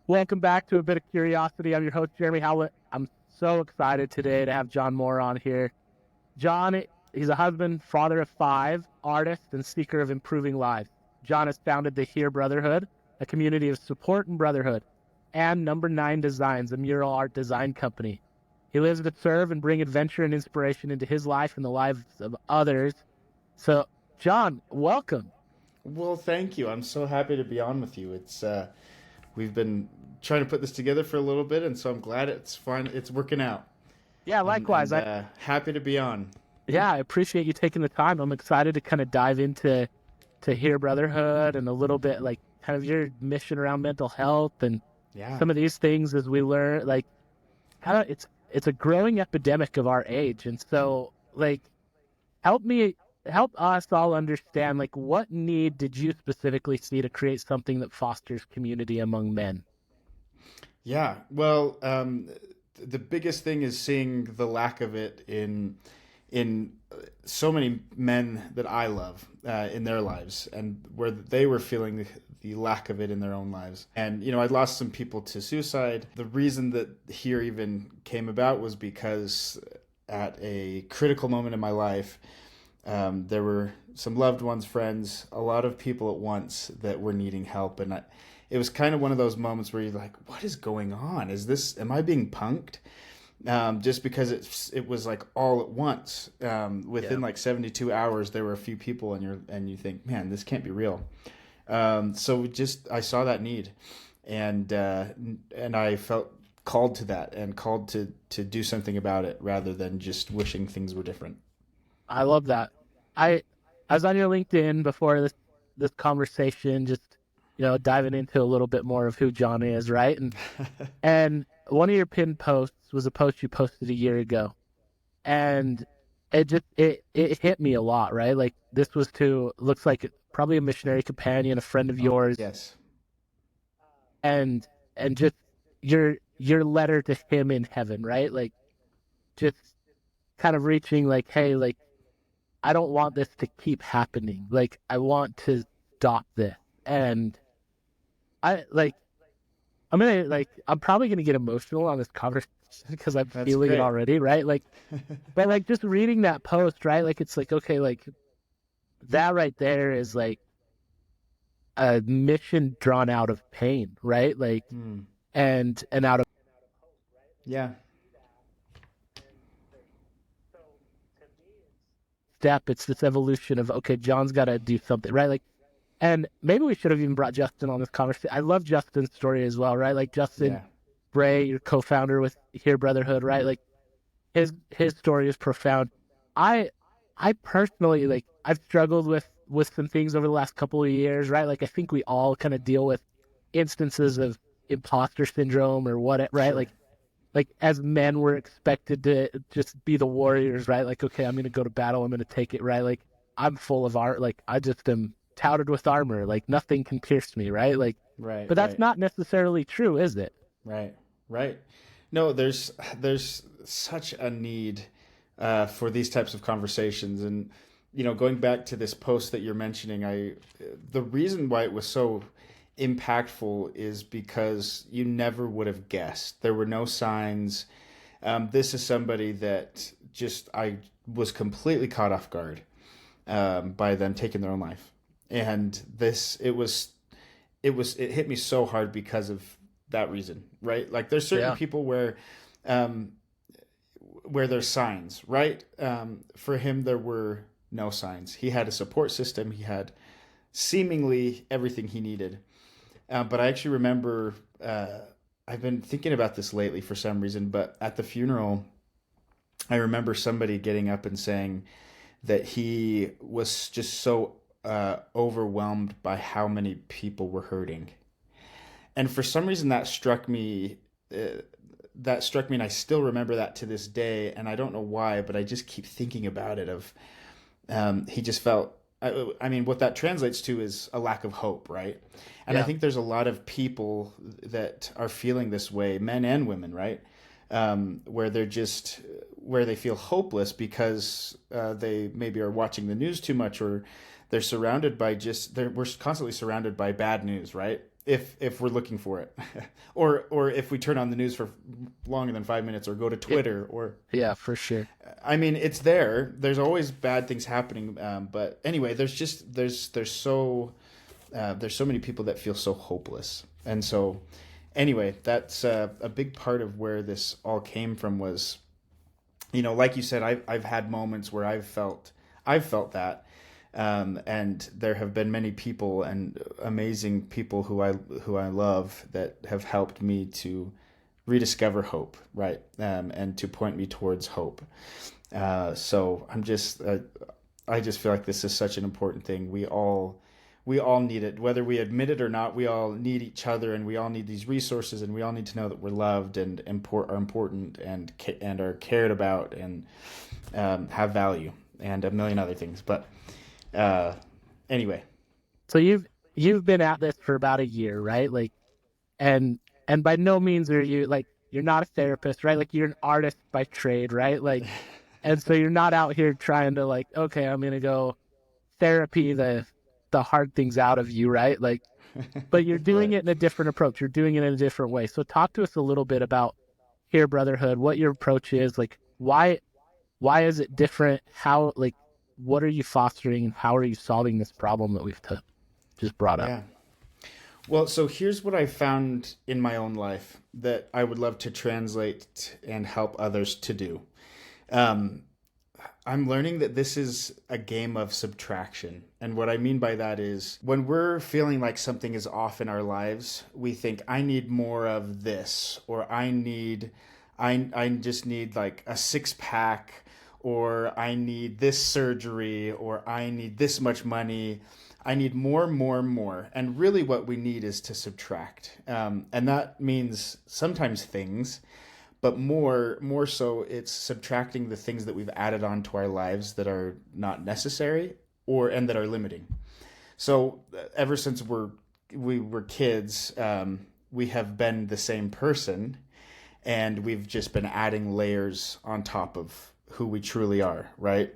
Welcome back to A Bit of Curiosity. I'm your host, Jeremy Howlett. I'm so excited today to have John Moore on here. John, he's a husband, father of five, artist, and seeker of improving lives. John has founded the Heare Brotherhood, a community of support and brotherhood, and Number 9 Designs, a mural art design company. He lives to serve and bring adventure and inspiration into his life and the lives of others. So, John, welcome. Well, thank you. I'm so happy to be on with you. We've been trying to put this together for a little bit, and so I'm glad it's working out, Yeah, and likewise. and happy to be on. I appreciate you taking the time. I'm excited to kind of dive into Hear Brotherhood and a little bit like kind of your mission around mental health and Yeah, some of these things as we learn like kind of it's a growing epidemic of our age. And so like help me help us all understand like what need did you specifically see to create something that fosters community among men? yeah. Well, the biggest thing is seeing the lack of it in so many men that I love in their lives, and where they were feeling the lack of it in their own lives. And I lost some people to suicide. The reason that Here even came about was because at a critical moment in my life, there were some loved ones, friends, a lot of people at once that were needing help, and it was kind of one of those moments where you're like, "What is going on? Am I being punked?" Just because it was like all at once. Yeah. Within like 72 hours, there were a few people, and you think, "Man, this can't be real." So just I saw that need, and I felt called to that and called to do something about it rather than just wishing things were different. I love that. I was on your LinkedIn before this conversation, just diving into a little bit more of who John is, right? And one of your pinned posts was a post you posted a year ago, and it hit me a lot, right? Like this was to looks like probably a missionary companion, a friend of Oh, yours, yes. and just your letter to him in heaven, right? Like just kind of reaching like, hey, like I don't want this to keep happening. Like I want to stop this. And I like I'm probably gonna get emotional on this conversation because I'm That's feeling it great. already, right? Like but like just reading that post, right? Like it's like okay, like that right there is like a mission drawn out of pain, right? Like Hmm. and out of Yeah. step. It's this evolution of okay, John's got to do something, right? Like, and maybe we should have even brought Justin on this conversation. I love Justin's story as well, right? Like Justin Yeah. Bray, your co-founder with Hear Brotherhood, right? Like his story is profound. I I personally like I've struggled with some things over the last couple of years, right? Like I think we all kind of deal with instances of imposter syndrome or what, right? Sure. Like as men we're expected to just be the warriors, right? Like okay, I'm going to go to battle, I'm going to take it, right? Like I'm full of art, like I just am touted with armor, like nothing can pierce me, right? Like Right. but that's Right. not necessarily true, is it? Right. Right. No, there's such a need for these types of conversations, and going back to this post that you're mentioning, the reason why it was so impactful is because you never would have guessed. There were no signs. This is somebody that just I was completely caught off guard by them taking their own life, and it hit me so hard because of that reason, right? Like there's certain Yeah. people um, where there's signs, right? For him, there were no signs. He had a support system. He had seemingly everything he needed. But I actually remember I've been thinking about this lately for some reason. But at the funeral, I remember somebody getting up and saying that he was just so overwhelmed by how many people were hurting, and for some reason uh, that struck me, and I still remember that to this day, and I don't know why, but I just keep thinking about it. Of he just felt. I mean, what that translates to is a lack of hope, right? And I Yeah. think there's a lot of people that are feeling this way, men and women, right? Where where they feel hopeless because they maybe are watching the news too much, or we're constantly surrounded by bad news, right? if we're looking for it, or if we turn on the news for longer than 5 minutes, or go to It, Twitter, or yeah, for sure. I mean, it's there. There's always bad things happening, but anyway, there's so many people that feel so hopeless, and so anyway, that's a big part of where this all came from. Was, like you said, I've had moments where I've felt that, and there have been many people and amazing people who I love that have helped me to rediscover hope, right, and to point me towards hope. So I just feel like this is such an important thing. We all need it, whether we admit it or not. We all need each other, and we all need these resources, and we all need to know that we're loved and are important and are cared about, and have value, and a million other things. But uh, anyway, So you've been at this for about a year, right? Like, and and by no means are you like you're not a therapist, right? Like you're an artist by trade, right? Like, and so you're not out here trying to like, okay, I'm gonna go therapy the hard things out of you, right? Like, but you're doing right. it in a different approach. You're doing it in a different way. So talk to us a little bit about Heare Brotherhood, what your approach is, like why is it different? How like what are you fostering and how are you solving this problem that we've just brought up? Yeah. Well, so here's what I found in my own life that I would love to translate and help others to do. Um, I'm learning that this is a game of subtraction. And what I mean by that is when we're feeling like something is off in our lives, we think, I need more of this, or I just need like a six pack, or I need this surgery, or I need this much money. I need more, more, more. And really, what we need is to subtract. And that means sometimes things, but more so, it's subtracting the things that we've added on to our lives that are not necessary, and that are limiting. So ever since we were kids, we have been the same person, and we've just been adding layers on top of who we truly are, right?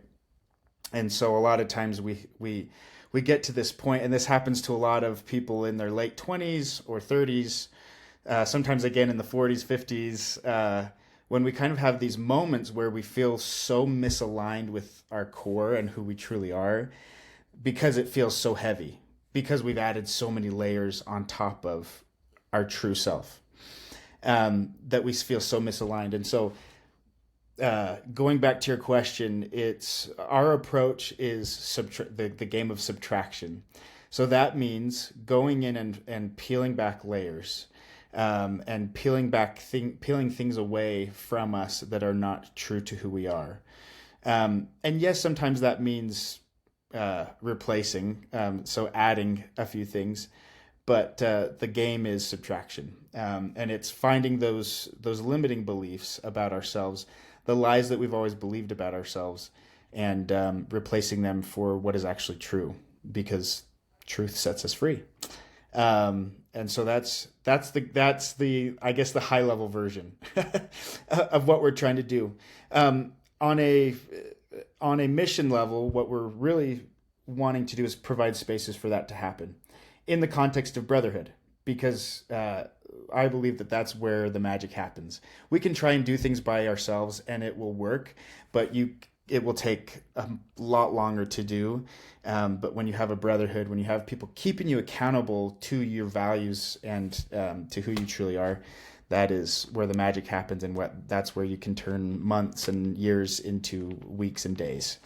And so a lot of times we get to this point, and this happens to a lot of people in their late 20s or 30s, sometimes again in the 40s, 50s, when we kind of have these moments where we feel so misaligned with our core and who we truly are, because it feels so heavy, because we've added so many layers on top of our true self, that we feel so misaligned. And so, going back to your question, it's our approach is the game of subtraction. So that means going in and peeling back layers, and peeling things away from us that are not true to who we are. And yes, sometimes that means replacing, so adding a few things, but the game is subtraction, and it's finding those limiting beliefs about ourselves, the lies that we've always believed about ourselves, and replacing them for what is actually true, because truth sets us free. And so that's the I guess the high level version of what we're trying to do. On a mission level, what we're really wanting to do is provide spaces for that to happen in the context of brotherhood, because I believe that that's where the magic happens. We can try and do things by ourselves and it will work, but it will take a lot longer to do. But when you have a brotherhood, when you have people keeping you accountable to your values and to who you truly are, that is where the magic happens, and that's where you can turn months and years into weeks and days.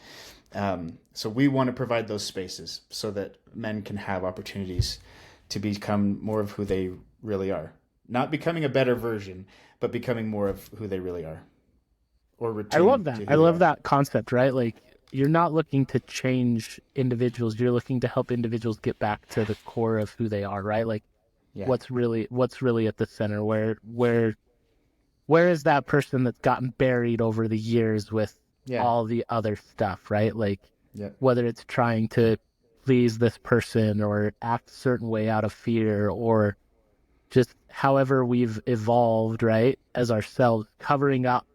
So we want to provide those spaces so that men can have opportunities to become more of who they really are. Not becoming a better version, but becoming more of who they really are, or I love returning that. to I who they love are. that concept, right? Like you're not looking to change individuals, you're looking to help individuals get back to the core of who they are, right? Like Yeah. what's really at the center, where is that person that's gotten buried over the years with Yeah. all the other stuff, right? Like Yeah. whether it's trying to please this person or act a certain way out of fear or just however we've evolved, right, as ourselves, covering up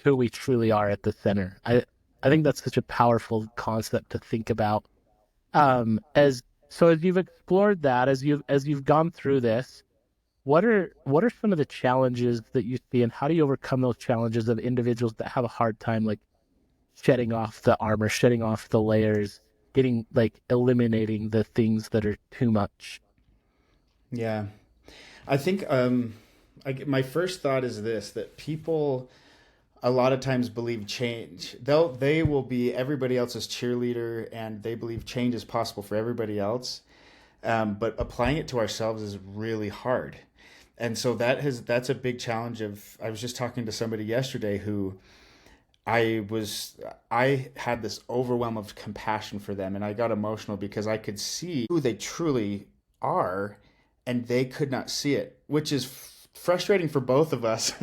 who we truly are at the center. I think that's such a powerful concept to think about. As So as you've explored that, as you've gone through this, what are some of the challenges that you see, and how do you overcome those challenges of individuals that have a hard time like shedding off the armor, shedding off the layers, getting like eliminating the things that are too much? Yeah. I think my first thought is this, that people a lot of times believe change. They will be everybody else's cheerleader, and they believe change is possible for everybody else. But applying it to ourselves is really hard. And so that's a big challenge of I was just talking to somebody yesterday who I had this overwhelm of compassion for them, and I got emotional because I could see who they truly are and they could not see it, which is frustrating for both of us.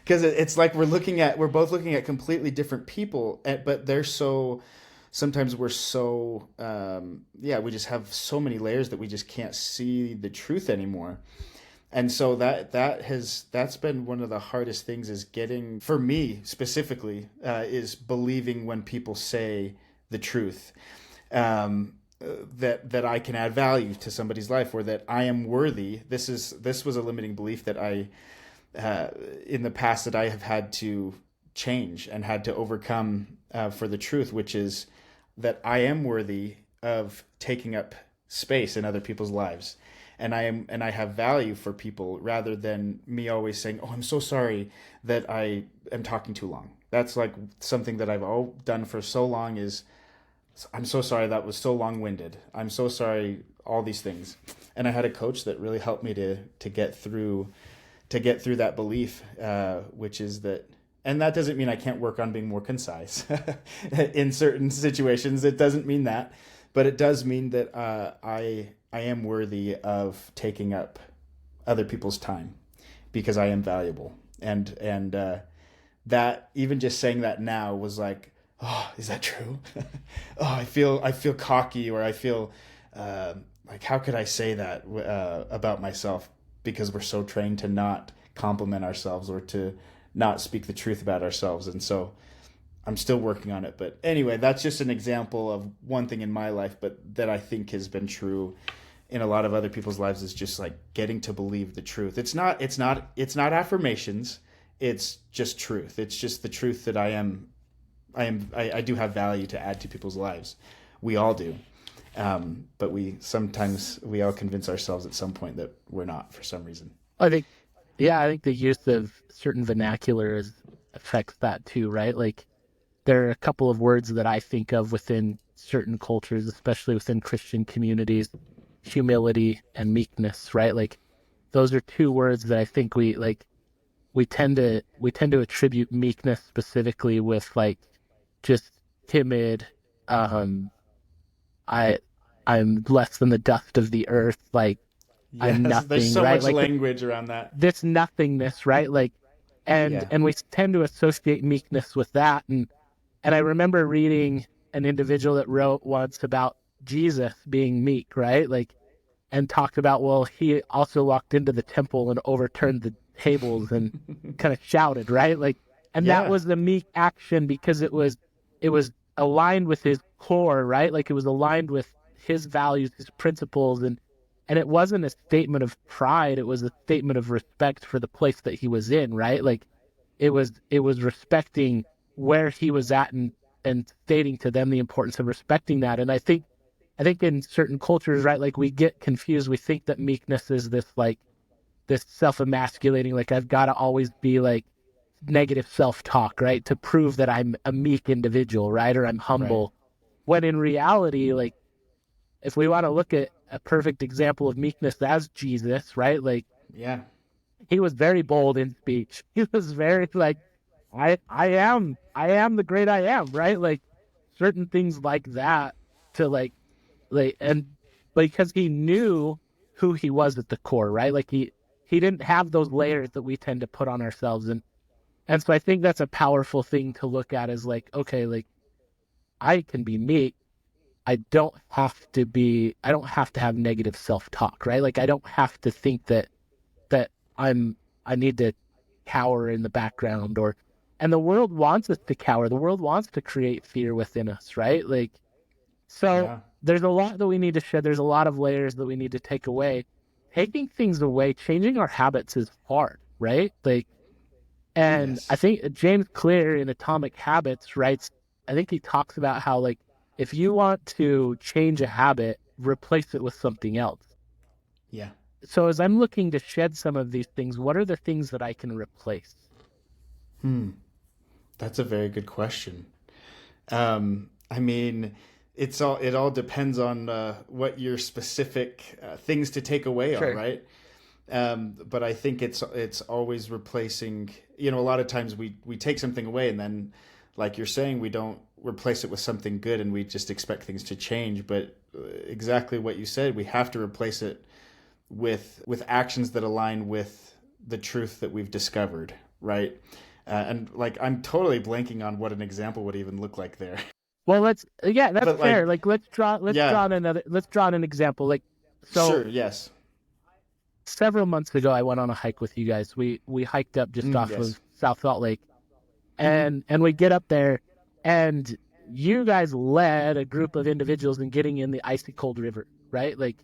Because it's like we're both looking at completely different people, but they're so sometimes we're so yeah, we just have so many layers that we just can't see the truth anymore. And so that's been one of the hardest things, is getting, for me specifically, is believing when people say the truth, that I can add value to somebody's life, or that I am worthy. This was a limiting belief that I in the past that I have had to change and had to overcome, for the truth, which is that I am worthy of taking up space in other people's lives, and I have value for people, rather than me always saying, "Oh, I'm so sorry that I am talking too long." That's like something that I've all done for so long, is I'm so sorry that was so long-winded. I'm so sorry, all these things. And I had a coach that really helped me to get through that belief, which is that, and that doesn't mean I can't work on being more concise in certain situations. It doesn't mean that, but it does mean that I am worthy of taking up other people's time, because I am valuable. And that, even just saying that now was like, oh, is that true? Oh, I feel cocky, or I feel like, how could I say that about myself? Because we're so trained to not compliment ourselves, or to not speak the truth about ourselves. And so I'm still working on it. But anyway, that's just an example of one thing in my life, but that I think has been true in a lot of other people's lives, is just like getting to believe the truth. It's not affirmations. It's just truth. It's just the truth that I do have value to add to people's lives. We all do. But we all convince ourselves at some point that we're not, for some reason. I think, yeah, I think the use of certain vernacular affects that too, right? Like there are a couple of words that I think of within certain cultures, especially within Christian communities: humility and meekness, right? Like those are two words that I think we tend to attribute meekness specifically with like just timid, um, I I'm less than the dust of the earth, like I'm Yes, there's nothing, so right? much Like language around that. this nothingness, right? Like and Yeah. and we tend to associate meekness with that. And I remember reading an individual that wrote once about Jesus being meek, right? Like and talked about, well, he also walked into the temple and overturned the tables and kind of shouted, right? Like, and that Yeah. was the meek action because it was aligned with his core, right? Like it was aligned with his values, his principles, and it wasn't a statement of pride. It was a statement of respect for the place that he was in, right? Like it was respecting where he was at and stating to them the importance of respecting that. And I think in certain cultures, right, like we get confused. We think that meekness is this like this self-emasculating, like I've got to always be like negative self-talk, right, to prove that I'm a meek individual, right, or I'm Right. humble. When in reality, like if we want to look at a perfect example of meekness as Jesus, right, like Yeah. he was very bold in speech. He was very like, I am the great I am, right? Like certain things like that to and because he knew who he was at the core, right? Like he didn't have those layers that we tend to put on ourselves. And so I think that's a powerful thing to look at, is like, okay, like I can be me. I don't have to have negative self-talk, right? Like I don't have to think that I need to cower in the background, and the world wants us to cower. The world wants to create fear within us, right? Like so Yeah. there's a lot that we need to shed. There's a lot of layers that we need to take away. Taking things away, changing our habits is hard, right? Like, and I Yes. think James Clear in Atomic Habits writes, I think he talks about how, like, if you want to change a habit, replace it with something else. Yeah. So as I'm looking to shed some of these things, what are the things that I can replace? Hmm. That's a very good question. I mean, it all depends on what your specific things to take away are, Sure. right? But I think it's always replacing. You know, a lot of times we take something away, and then, like you're saying, we don't replace it with something good, and we just expect things to change. But exactly what you said, we have to replace it with actions that align with the truth that we've discovered, right? And like I'm totally blanking on what an example would even look like there. Well, yeah, that's But fair. like, Like, yeah, let's draw an example. Like, so sure, yes, several months ago, I went on a hike with you guys. We hiked up just off yes, of South Salt Lake, mm-hmm. and we get up there, and you guys led a group of individuals in getting in the icy cold river, right? Like,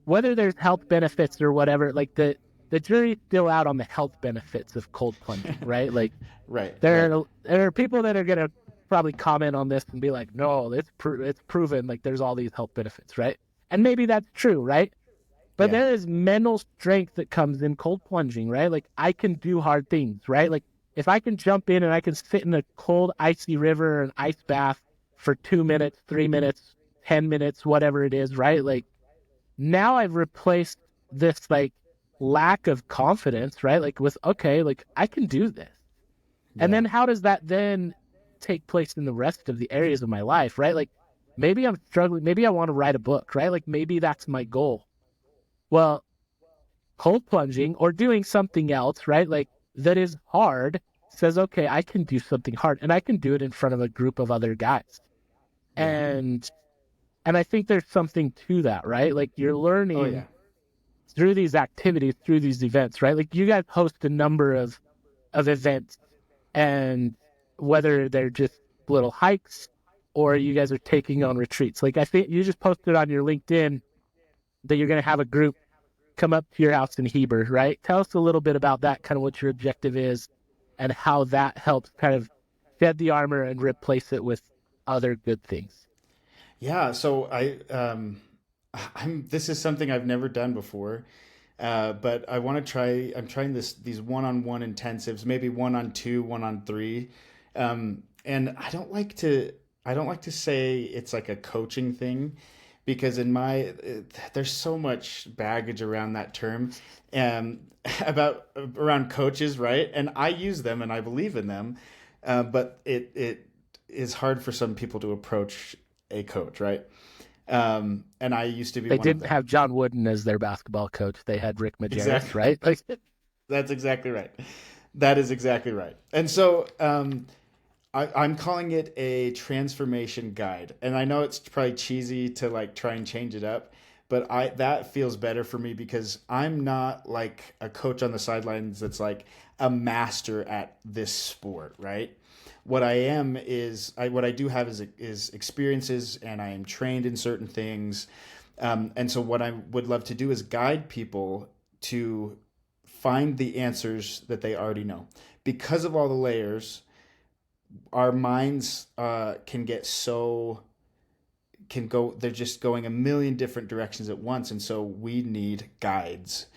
whether there's health benefits or whatever, like the jury's still out on the health benefits of cold plunging, right? Like, Right, right, there are people that are gonna probably comment on this and be like, no, it's proven, like, there's all these health benefits, right? And maybe that's true, right? But yeah, there is mental strength that comes in cold plunging, right? Like, I can do hard things, right? Like, if I can jump in and I can sit in a cold, icy river or an ice bath for 2 minutes, 3 minutes, 10 minutes, whatever it is, right? Like, now I've replaced this, like, lack of confidence, right? Like, with, okay, like, I can do this. And yeah, then how does that then take place in the rest of the areas of my life, right? Like, maybe I'm struggling. Maybe I want to write a book, right? Like, maybe that's my goal. Well, cold plunging or doing something else, right? Like, that is hard says, okay, I can do something hard and I can do it in front of a group of other guys. yeah. And I think there's something to that, right? Like, you're Oh learning yeah, through these activities, through these events, right? Like, you guys host a number of events, and whether they're just little hikes or you guys are taking on retreats. Like, I think you just posted on your LinkedIn that you're going to have a group come up to your house in Heber, right? Tell us a little bit about that, kind of what your objective is and how that helps kind of shed the armor and replace it with other good things. yeah. So I'm. This is something I've never done before. But I want to try. I'm trying these one-on-one intensives, maybe one on two, one on three, and I don't like to say it's like a coaching thing, because there's so much baggage around that term, um, about around coaches, right? And I use them and I believe in them, but it is hard for some people to approach a coach, right? And I used to be They one of didn't them. have John Wooden as their basketball coach. They had Rick Majerus, Exactly. right? Like, That's exactly right. That is exactly right. And so I'm calling it a transformation guide. And I know it's probably cheesy to like try and change it up, but I that feels better for me because I'm not like a coach on the sidelines that's like a master at this sport, right? What I am is what I do have is experiences, and I am trained in certain things. And so what I would love to do is guide people to find the answers that they already know. Because of all the layers, our minds can get so can go they're just going a million different directions at once, and so we need guides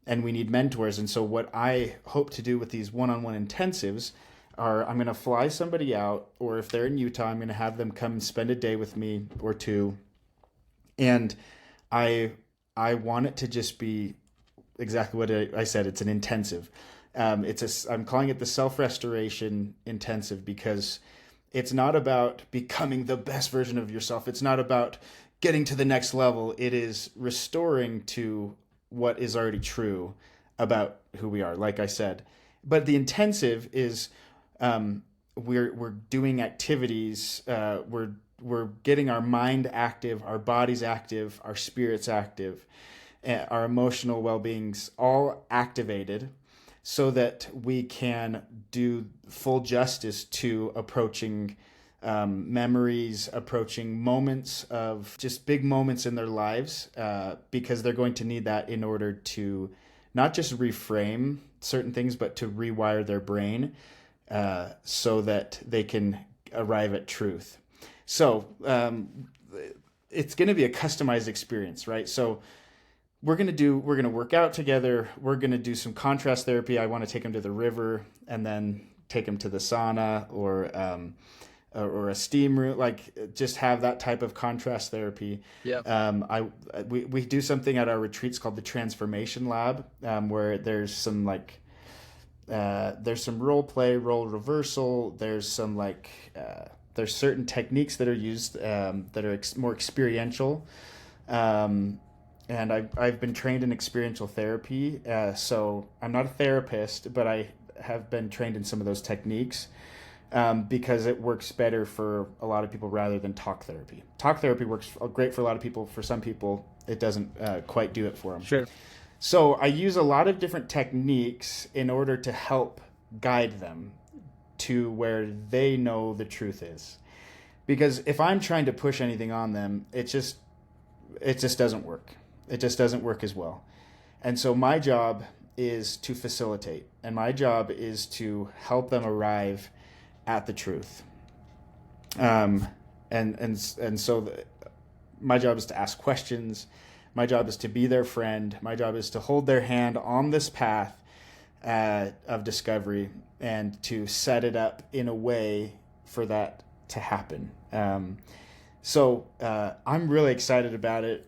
and we need mentors. And so what I hope to do with these one-on-one intensives are I'm going to fly somebody out, or if they're in Utah, I'm going to have them come and spend a day with me or two. And I I want it to just be exactly what I said. It's an intensive. I'm calling it the self restoration intensive because it's not about becoming the best version of yourself. It's not about getting to the next level. It is restoring to what is already true about who we are. Like I said, but the intensive is we're doing activities. We're getting our mind active, our bodies active, our spirits active, our emotional well-beings all activated, so that we can do full justice to approaching memories, approaching moments of just big moments in their lives, because they're going to need that in order to not just reframe certain things, but to rewire their brain, so that they can arrive at truth. So it's going to be a customized experience, right? So we're going to work out together. We're going to do some contrast therapy. I want to take them to the river and then take them to the sauna, or a steam room, like just have that type of contrast therapy. Yeah. We do something at our retreats called the Transformation Lab, where there's some role play, role reversal. There's some there's certain techniques that are used, that are more experiential. And I've been trained in experiential therapy, so I'm not a therapist, but I have been trained in some of those techniques, because it works better for a lot of people rather than talk therapy. Talk therapy works great for a lot of people. For some people, it doesn't quite do it for them. Sure. So I use a lot of different techniques in order to help guide them to where they know the truth is. Because if I'm trying to push anything on them, it just doesn't work. It just doesn't work as well. And so my job is to facilitate, and my job is to help them arrive at the truth. My job is to ask questions. My job is to be their friend. My job is to hold their hand on this path of discovery, and to set it up in a way for that to happen. So I'm really excited about it.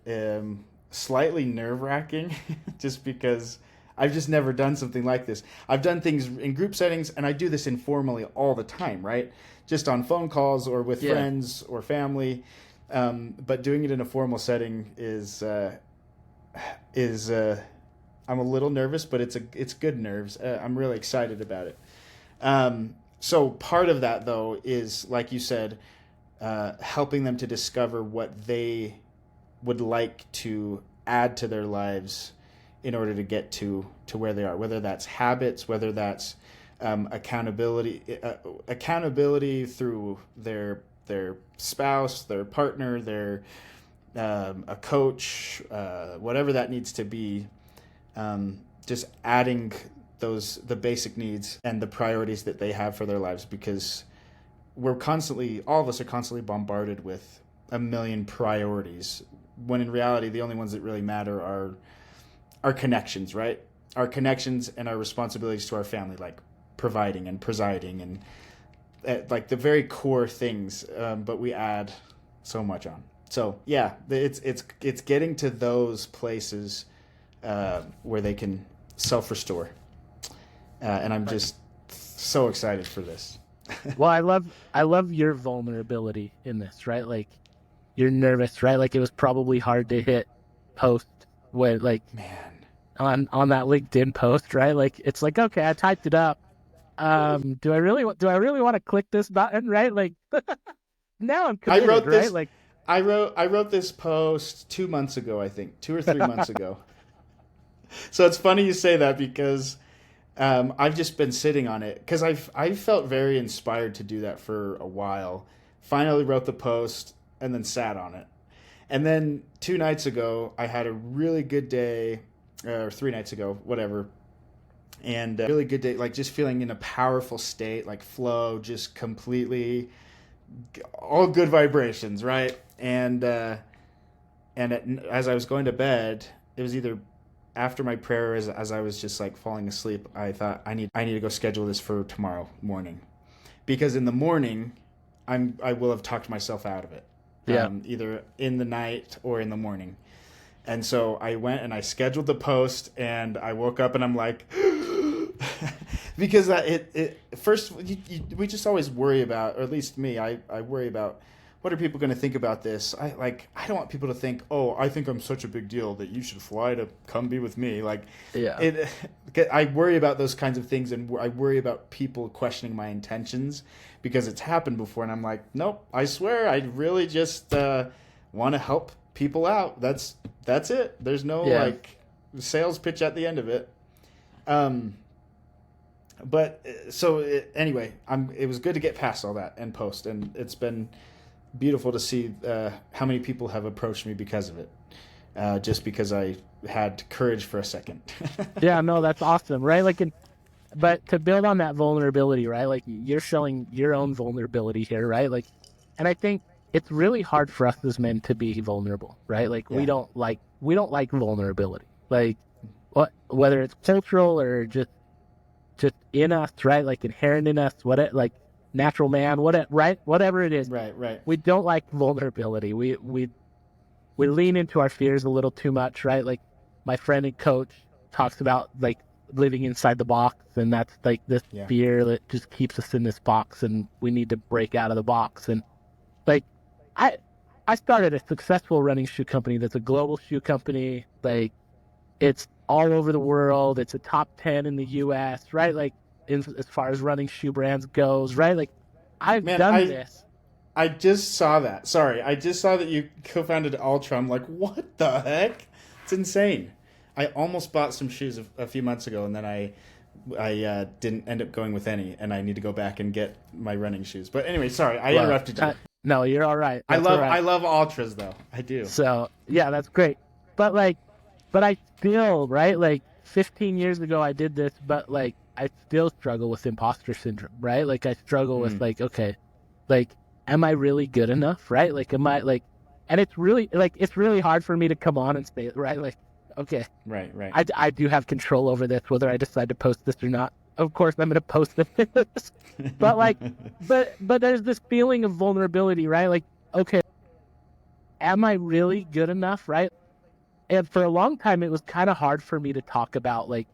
Slightly nerve-wracking, just because I've just never done something like this. I've done things in group settings, and I do this informally all the time, right? Just on phone calls or with friends or family. But doing it in a formal setting is I'm a little nervous, but it's good nerves. I'm really excited about it. So part of that, though, is, like you said, helping them to discover what they would like to add to their lives in order to get to where they are, whether that's habits, whether that's accountability through their spouse, their partner, their a coach, whatever that needs to be. Just adding the basic needs and the priorities that they have for their lives, because all of us are constantly bombarded with a million priorities, when in reality the only ones that really matter are our connections, right? Our connections and our responsibilities to our family, like providing and presiding, and like the very core things, but we add so much on. So yeah, it's getting to those places where they can self-restore, and I'm just so excited for this. Well, I love your vulnerability in this, right? Like, you're nervous, right? Like, it was probably hard to hit post when, like, Man, on that LinkedIn post, right? Like, it's like, okay, I typed it up. Do I really want to click this button, right? Like, now I'm committed, I wrote right? this. Like, I wrote this post 2 months ago, I think, 2 or 3 months ago. So it's funny you say that, because I've just been sitting on it, because I felt very inspired to do that for a while. Finally wrote the post and then sat on it. And then 2 nights ago, I had a really good day, or 3 nights ago, whatever. And a really good day, like just feeling in a powerful state, like flow, just completely all good vibrations, right? And as I was going to bed, it was either after my prayer, as I was just like falling asleep, I thought I need to go schedule this for tomorrow morning, because in the morning I will have talked myself out of it, either in the night or in the morning. And so I went and I scheduled the post, and I woke up and I'm like, because first we just always worry about, or at least me, I worry about, what are people going to think about this? I don't want people to think, oh, I think I'm such a big deal that you should fly to come be with me. Like, I worry about those kinds of things, and I worry about people questioning my intentions, because it's happened before, and I'm like, nope, I swear, I really just want to help people out. That's it. There's no like sales pitch at the end of it. But so anyway, it was good to get past all that and post, and it's been beautiful to see how many people have approached me because of it, just because I had courage for a second. Yeah, no, that's awesome, right? Like, but to build on that vulnerability, right? Like you're showing your own vulnerability here, right? Like, and I think it's really hard for us as men to be vulnerable, right? Like Yeah. we don't like vulnerability, like whether it's cultural or just in us, right? Like inherent in us, what it like natural man, what it right, whatever it is, Right. Right. we don't like vulnerability. We lean into our fears a little too much, right? Like my friend and coach talks about like living inside the box, and that's like this Yeah. fear that just keeps us in this box, and we need to break out of the box. And like I I started a successful running shoe company that's a global shoe company. Like it's all over the world. It's a top 10 in the US, right? Like as far as running shoe brands goes, right? Like I've Man, done I this. I just saw that. Sorry, I just saw that you co-founded Ultra. I'm like, what the heck? It's insane. I almost bought some shoes a few months ago, and then I didn't end up going with any, and I need to go back and get my running shoes. But anyway, sorry, I Well, interrupted you. no, you're all right. I That's all love right. I love Ultras though. I do. So yeah, that's great. But like, but I still, right? Like 15 years ago, I did this, but like, I still struggle with imposter syndrome, right? Like, I struggle with Mm. like, okay, like, am I really good enough, right? Like, am I like, and it's really hard for me to come on and say, right? Like, okay, Right. Right. I do have control over this, whether I decide to post this or not. Of course, I'm going to post this, but like, but there's this feeling of vulnerability, right? Like, okay, am I really good enough, right? And for a long time, it was kind of hard for me to talk about. Like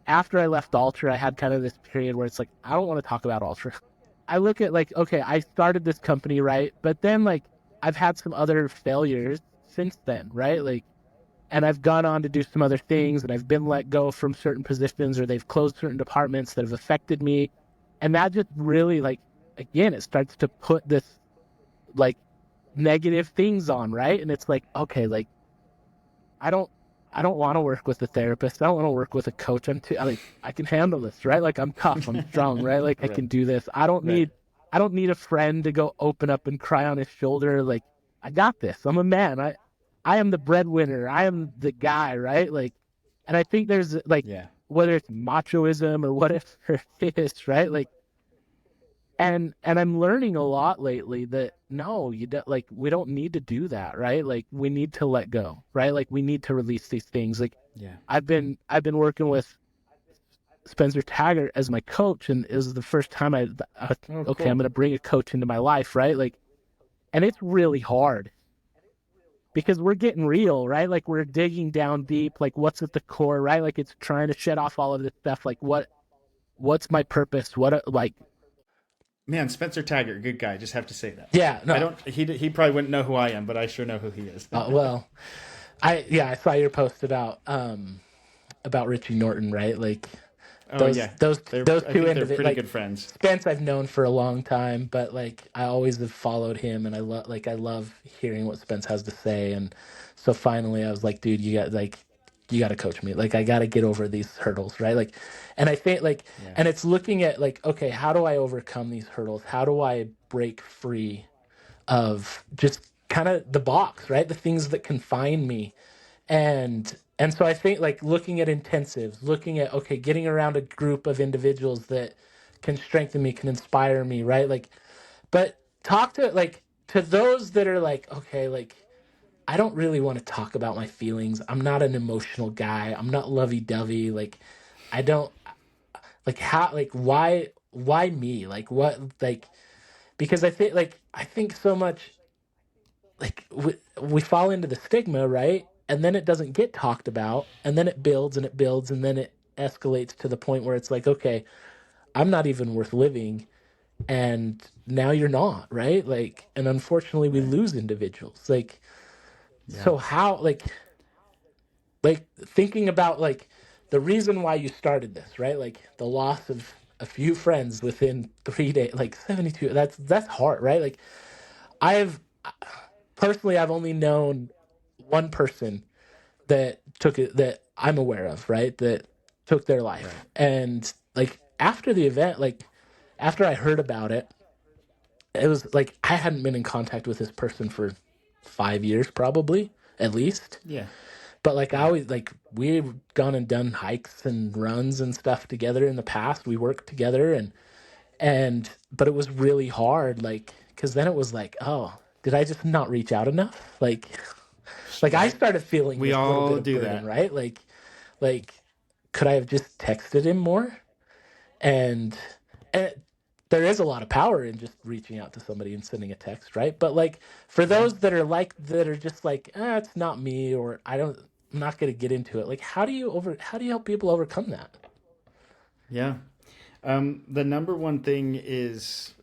after I left Ultra, I had kind of this period where it's like I don't want to talk about Ultra. I look at like, okay, I started this company, right? But then like I've had some other failures since then, right? Like, and I've gone on to do some other things, and I've been let go from certain positions, or they've closed certain departments that have affected me, and that just really like, again, it starts to put this like negative things on, right? And it's like, okay, like I don't I don't want to work with a therapist. I don't want to work with a coach. I can handle this, right? Like I'm tough, I'm strong, right? Like I Right. can do this. Right. I don't need a friend to go open up and cry on his shoulder. Like I got this. I'm a man. I am the breadwinner. I am the guy, right? Like, and I think there's like Yeah. whether it's machoism or whatever it is, right? Like and I'm learning a lot lately that no, you don't like we don't need to do that, right? Like we need to let go, right? Like we need to release these things. Like Yeah. I've been working with Spencer Taggart as my coach, and it was the first time Oh, okay, I'm cool. gonna bring a coach into my life, right? Like, and it's really hard because we're getting real, right? Like we're digging down deep, like what's at the core, right? Like it's trying to shed off all of this stuff, like what's my purpose? Like Man, Spencer Taggart, good guy. Just have to say that. yeah, I no, don't. He probably wouldn't know who I am, but I sure know who he is. well, I saw your post about Richie Norton, right? Like Oh yeah, they're. those I two think they're individuals. pretty Like good friends. Spence, I've known for a long time, but like I always have followed him, and I love hearing what Spence has to say. And so finally, I was like, dude, you got to coach me. Like I got to get over these hurdles, right? Like, and I think like, Yeah. and it's looking at like, okay, how do I overcome these hurdles? How do I break free of just kind of the box, right? The things that confine me. And so I think like looking at intensives, looking at okay, getting around a group of individuals that can strengthen me, can inspire me, right? Like, but talk to like to those that are like, okay, like I don't really want to talk about my feelings. I'm not an emotional guy. I'm not lovey-dovey. Like I don't like how like why me? Like what like because I think so much like we fall into the stigma, right? And then it doesn't get talked about, and then it builds and it builds, and then it escalates to the point where it's like, okay, I'm not even worth living, and now you're not, right? Like, and unfortunately, we Right. lose individuals. Like, Yeah. so how, like thinking about like the reason why you started this, right? Like the loss of a few friends within 3 days, like 72. That's hard, right? Like I've personally, I've only known one person that took it that I'm aware of, right? That took their life. Right. And like after the event, like after I heard about it, it was like I hadn't been in contact with this person for 5 years, probably at least. Yeah. But like I Yeah. always like we've gone and done hikes and runs and stuff together in the past. We worked together and but it was really hard, like because then it was like, oh, did I just not reach out enough? Like I Right. started feeling We this little bit all of do burden, that. right? Like could I have just texted him more? And, and there is a lot of power in just reaching out to somebody and sending a text, right? But like for Yeah. those that are just like, it's not me, or I'm not going to get into it. Like, how do you help people overcome that? Yeah. The number one thing is,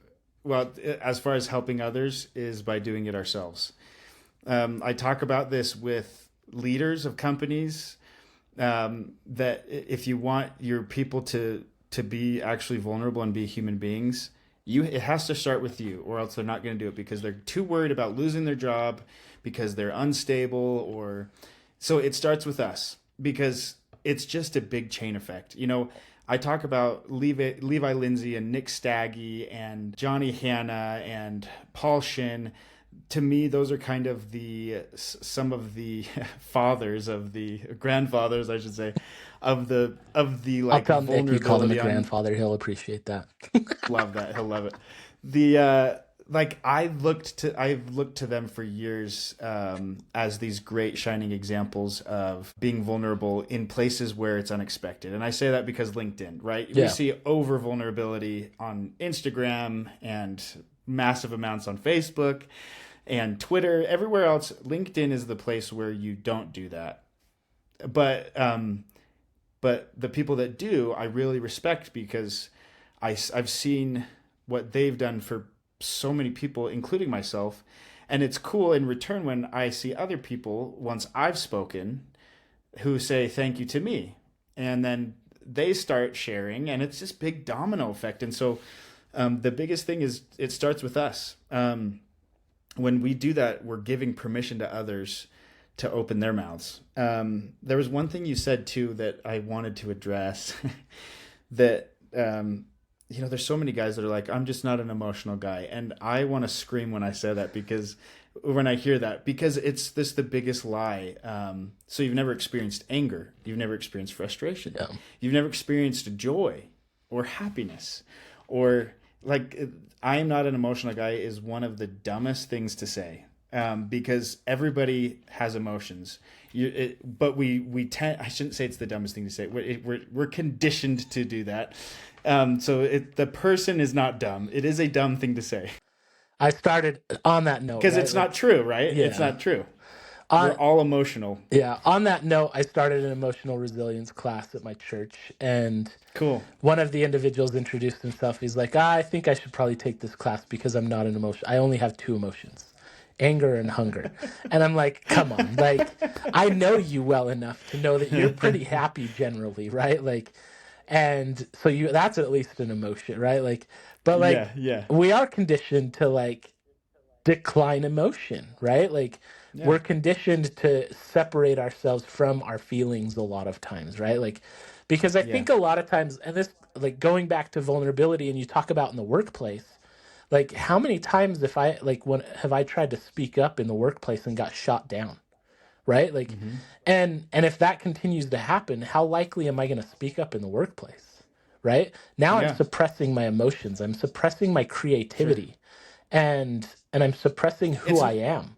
well, as far as helping others, is by doing it ourselves. I talk about this with leaders of companies, that if you want your people to be actually vulnerable and be human beings, it has to start with you, or else they're not going to do it because they're too worried about losing their job, because they're unstable, or so it starts with us, because it's just a big chain effect. I talk about Levi Lindsay and Nick Staggy and Johnny Hanna and Paul Shin. To me, those are kind of some of the fathers of the grandfathers, I should say, of the I'll like tell Nick you call him a vulnerability on. grandfather. He'll appreciate that. Love that. He'll love it. The like I've looked to them for years, as these great shining examples of being vulnerable in places where it's unexpected. And I say that because LinkedIn, right? We Yeah. see over vulnerability on Instagram and massive amounts on Facebook and Twitter. Everywhere else, LinkedIn is the place where you don't do that. But the people that do, I really respect, because I've seen what they've done for so many people, including myself. And it's cool in return when I see other people, once I've spoken, who say thank you to me. And then they start sharing, and it's this big domino effect. And so, the biggest thing is it starts with us. When we do that, we're giving permission to others to open their mouths. There was one thing you said too that I wanted to address. That there's so many guys that are like, I'm just not an emotional guy, and I want to scream when I say that, because when I hear that, because it's the biggest lie. So you've never experienced anger, you've never experienced frustration, Yeah. you've never experienced joy or happiness, or like, I am not an emotional guy is one of the dumbest things to say, because everybody has emotions. But we tend, I shouldn't say it's the dumbest thing to say. We're conditioned to do that. So the person is not dumb. It is a dumb thing to say, I started on that note, because right? it's Like, not true, right? It's yeah. not true. We're On all emotional. Yeah, on that note, I started an emotional resilience class at my church, and Cool. one of the individuals introduced himself. He's like, I think I should probably take this class because I'm not an emotion. I only have two emotions, anger and hunger. And I'm like, come on. Like, I know you well enough to know that you're pretty happy generally, right? Like, and so that's at least an emotion, right? Like, but like, Yeah, yeah, we are conditioned to like decline emotion, right? Like yeah, we're conditioned to separate ourselves from our feelings a lot of times, right? Like because I yeah. think a lot of times, and this like going back to vulnerability, and you talk about in the workplace, like how many times if I like when have I tried to speak up in the workplace and got shot down, right? Like Hmm. and if that continues to happen, how likely am I going to speak up in the workplace? Right? Now I'm Yeah, suppressing my emotions. I'm suppressing my sure. creativity and I'm suppressing who It's I am.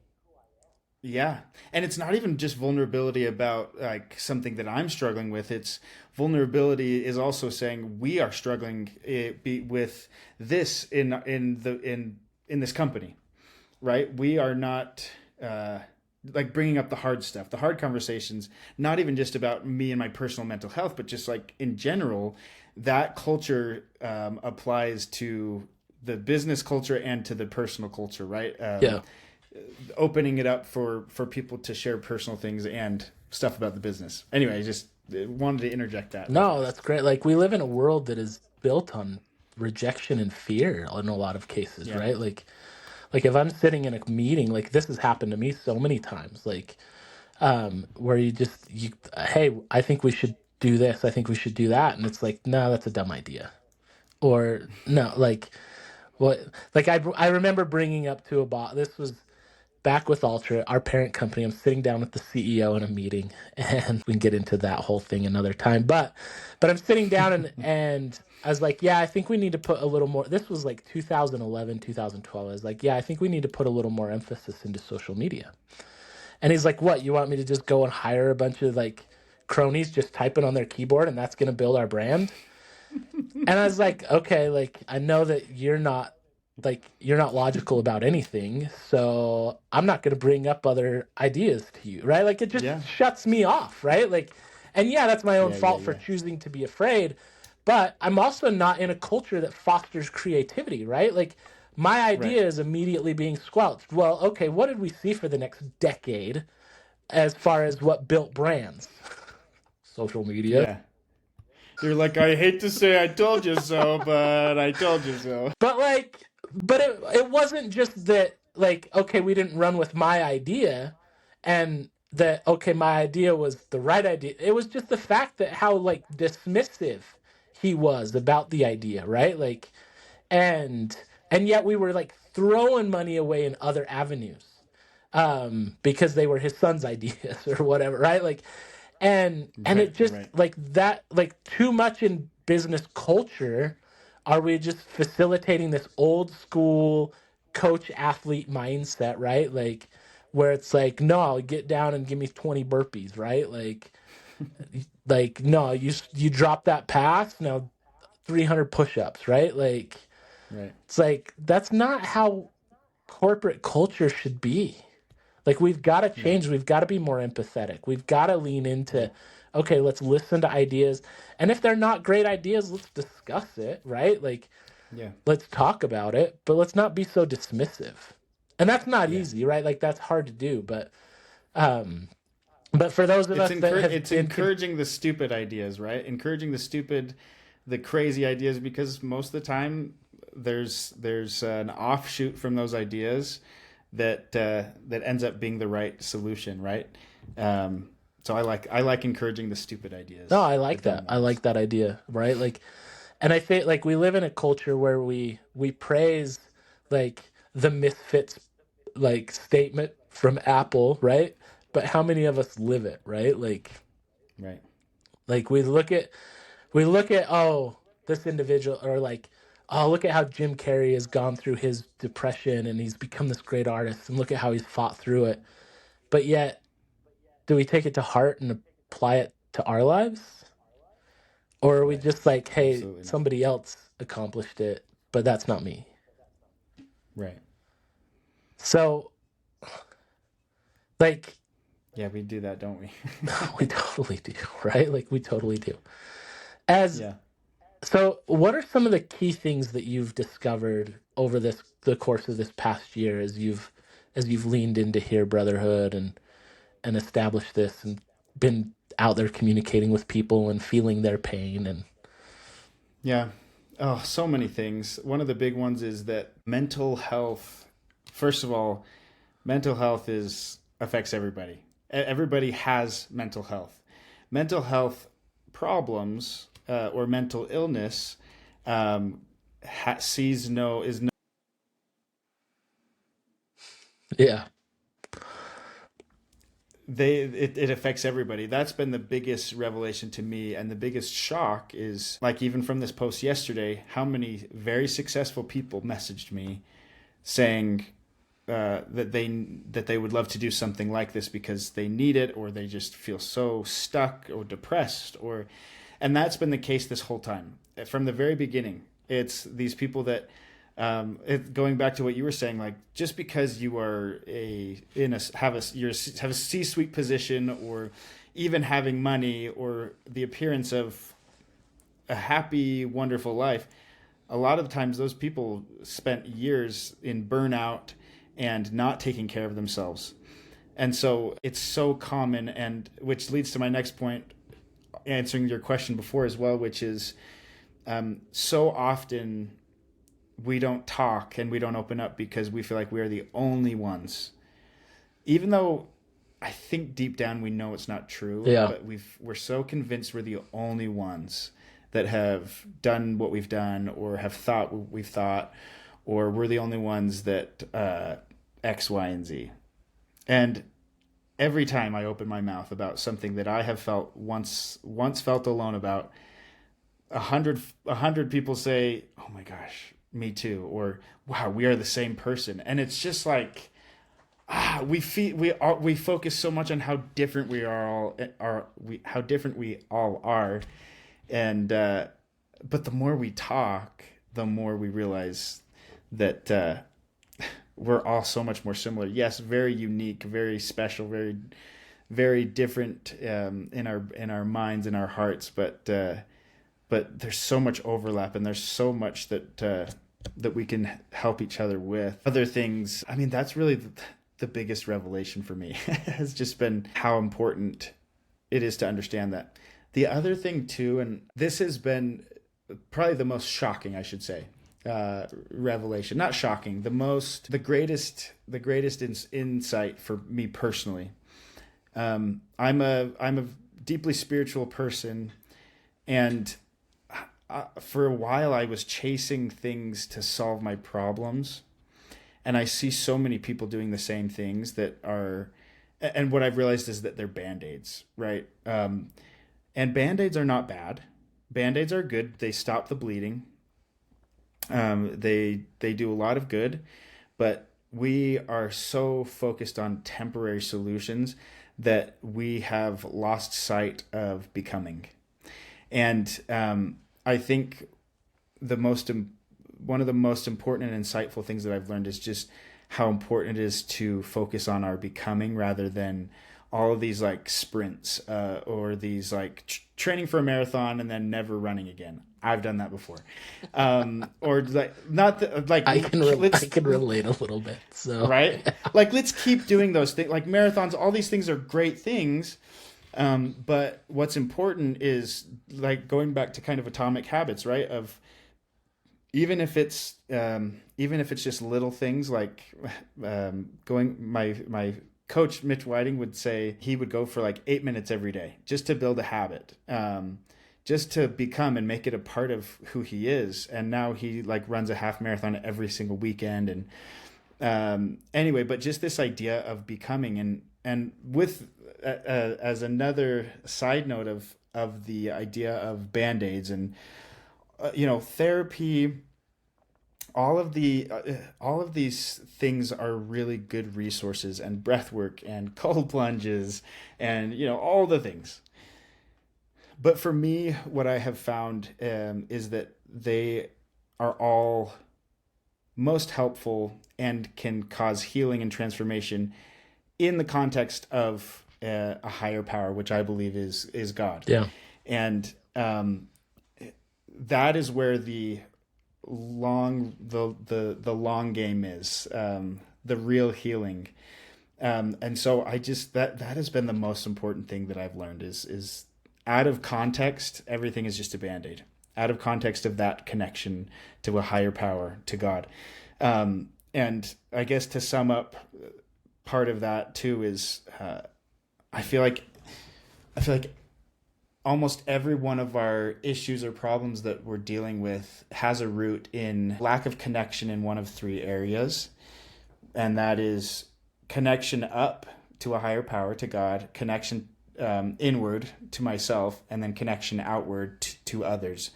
Yeah. And it's not even just vulnerability about like something that I'm struggling with. It's vulnerability is also saying we are struggling, with this in this company, right? We are not, like, bringing up the hard stuff, the hard conversations, not even just about me and my personal mental health, but just like in general, that culture, applies to the business culture and to the personal culture, right? Yeah. Opening it up for people to share personal things and stuff about the business. Anyway, I just wanted to interject that real No, fast. that's great. Like we live in a world that is built on rejection and fear in a lot of cases, Yeah. right? Like if I'm sitting in a meeting, like this has happened to me so many times, like where you hey, I think we should do this, I think we should do that, and it's like, no, that's a dumb idea. Or no, like what? Like I remember bringing up to a boss. This was back with Ultra, our parent company. I'm sitting down with the CEO in a meeting, and we can get into that whole thing another time. But I'm sitting down and I was like, yeah, I think we need to put a little more. This was like 2011, 2012. I was like, yeah, I think we need to put a little more emphasis into social media. And he's like, what? You want me to just go and hire a bunch of like cronies just typing on their keyboard and that's going to build our brand? And I was like, okay, like I know that you're not logical about anything, so I'm not going to bring up other ideas to you, right? Like it just Yeah. shuts me off, right? Like, and yeah, that's my own Yeah. Yeah. fault for Yeah. choosing to be afraid, but I'm also not in a culture that fosters creativity, right? Like my Right. idea is immediately being squelched. Well, okay, what did we see for the next decade as far as what built brands? Social media. Yeah. You're like, I hate to say I told you so, but I told you so. But like, but it wasn't just that like, okay, we didn't run with my idea and that okay, my idea was the right idea. It was just the fact that how like dismissive he was about the idea, right? Like and and yet we were like throwing money away in other avenues because they were his son's ideas or whatever, right? Like and Right. it just Right. like that like too much in business culture are we just facilitating this old school coach athlete mindset, right? Like where it's like no, get down and give me 20 burpees, right? Like no, you drop that pass, now 300 push-ups, right? Like Right. it's like that's not how corporate culture should be. Like we've got to No. change. We've got to be more empathetic. We've got to lean Yeah. into, okay, let's listen to ideas. And if they're not great ideas, let's discuss it, right? Like Yeah. let's talk about it, but let's not be so dismissive. And that's not Yeah. easy, right? Like that's hard to do, um but for those of us that have It's been encouraging the stupid ideas, right? Encouraging the crazy ideas, because most of the time there's an offshoot from those ideas that ends up being the right solution, right? So I like encouraging the stupid no, ideas, I the like that. dumb I ones. like that idea, right? Like and I think like we live in a culture where we praise like the misfits like statement from Apple, right? But how many of us live it, right? Right. Like we look at oh, this individual or like oh, look at how Jim Carrey has gone through his depression and he's become this great artist and look at how he's fought through it. But yet, do we take it to heart and apply it to our lives? Or are we Right. just like, hey, Absolutely not. somebody else accomplished it, but that's not me. Right. So like Yeah, we do that, don't we? we totally do, right? Like we totally do. As Yeah. so what are some of the key things that you've discovered over the course of this past year as you've leaned into Heare Brotherhood and established this and been out there communicating with people and feeling their pain and Yeah. Oh, so many things. One of the big ones is that mental health, first of all, mental health is affects everybody. Everybody has mental health. Mental health problems or mental illness sees no is no. yeah. It affects everybody. That's been the biggest revelation to me, and the biggest shock is like even from this post yesterday, how many very successful people messaged me saying that they would love to do something like this because they need it, or they just feel so stuck or depressed, or and that's been the case this whole time from the very beginning. It's these people that going back to what you were saying, like just because you are have a C-suite position, or even having money, or the appearance of a happy, wonderful life, a lot of times those people spent years in burnout and not taking care of themselves. And so it's so common, and which leads to my next point, answering your question before as well, which is so often we don't talk and we don't open up because we feel like we're the only ones, even though I think deep down we know it's not true, Yeah. but we're so convinced we're the only ones that have done what we've done or have thought what we've thought, or we're the only ones that X, Y, and Z. And every time I open my mouth about something that I have felt once felt alone about, a hundred people say, "Oh my gosh, me too," or "Wow, we are the same person." And it's just like we focus so much on how different we how different we all are, and but the more we talk, the more we realize that we're all so much more similar. Yes, very unique, very special, very different in our minds and our hearts, but there's so much overlap, and there's so much that we can help each other with. Other things, I mean, that's really the biggest revelation for me has just been how important it is to understand that. The other thing too, and this has been probably the most shocking, I should say, revelation. Not shocking, the greatest insight for me personally. I'm a deeply spiritual person, and for a while I was chasing things to solve my problems, and I see so many people doing the same things that are, and what I've realized is that they're band-aids, right? And band-aids are not bad. Band-aids are good. They stop the bleeding. They do a lot of good, but we are so focused on temporary solutions that we have lost sight of becoming. And I think one of the most important and insightful things that I've learned is just how important it is to focus on our becoming rather than all of these like sprints or these like training for a marathon and then never running again. I've done that before, or like not like I can relate a little bit. So right, like let's keep doing those things like marathons. All these things are great things, but what's important is like going back to kind of atomic habits, right? Of even if it's just little things like going my coach Mitch Whiting would say he would go for like 8 minutes every day just to build a habit, just to become and make it a part of who he is. And now he like runs a half marathon every single weekend. And anyway, but just this idea of becoming, and with as another side note of the idea of band-aids and therapy, all of these things are really good resources, and breath work and cold plunges and all the things. But for me, what I have found is that they are all most helpful and can cause healing and transformation in the context of a higher power, which I believe is God. yeah, And that is where the long game is, the real healing. And so I just that has been the most important thing that I've learned is out of context, everything is just a band-aid. Out of context of that connection to a higher power, to God. And I guess to sum up, part of that too is I feel like almost every one of our issues or problems that we're dealing with has a root in lack of connection in one of three areas. And that is connection up to a higher power, to God, connection inward to myself, and then connection outward to others.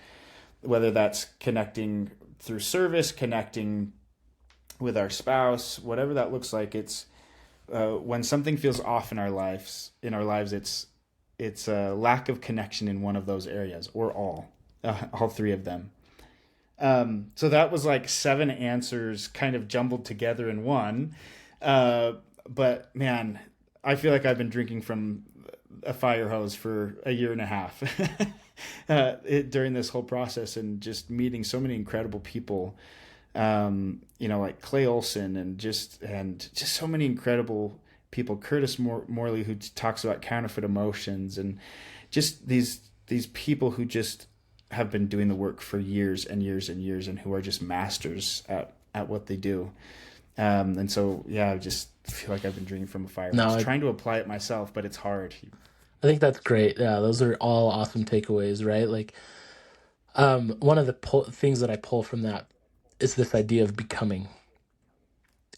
Whether that's connecting through service, connecting with our spouse, whatever that looks like, it's when something feels off in our lives, it's a lack of connection in one of those areas, or all three of them. So that was like 7 answers kind of jumbled together in one. But man, I feel like I've been drinking from a fire hose for a year and a half during this whole process, and just meeting so many incredible people, like Clay Olson, and just so many incredible people, Curtis Morley, who talks about counterfeit emotions, and just these people who just have been doing the work for years and years and years, and who are just masters at what they do. And so, yeah, I just feel like I've been drinking from a fire. no, I was trying to apply it myself, but it's hard. I think that's great. Yeah, those are all awesome takeaways, right? Like One of the things that I pull from that is this idea of becoming.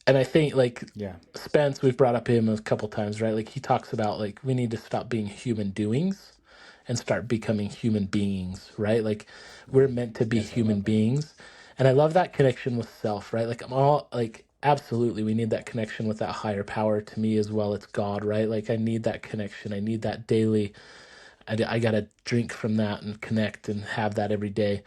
And I think like Yeah. Spence, we've brought up him a couple times, right? Like he talks about like we need to stop being human doings and start becoming human beings, right? Like we're meant to be Yes, I human love that. beings. And I love that connection with self, right? Like I'm all like absolutely we need that connection with that higher power. To me as well, it's God, right? Like I need that connection. I need that daily. I got to drink from that and connect and have that every day.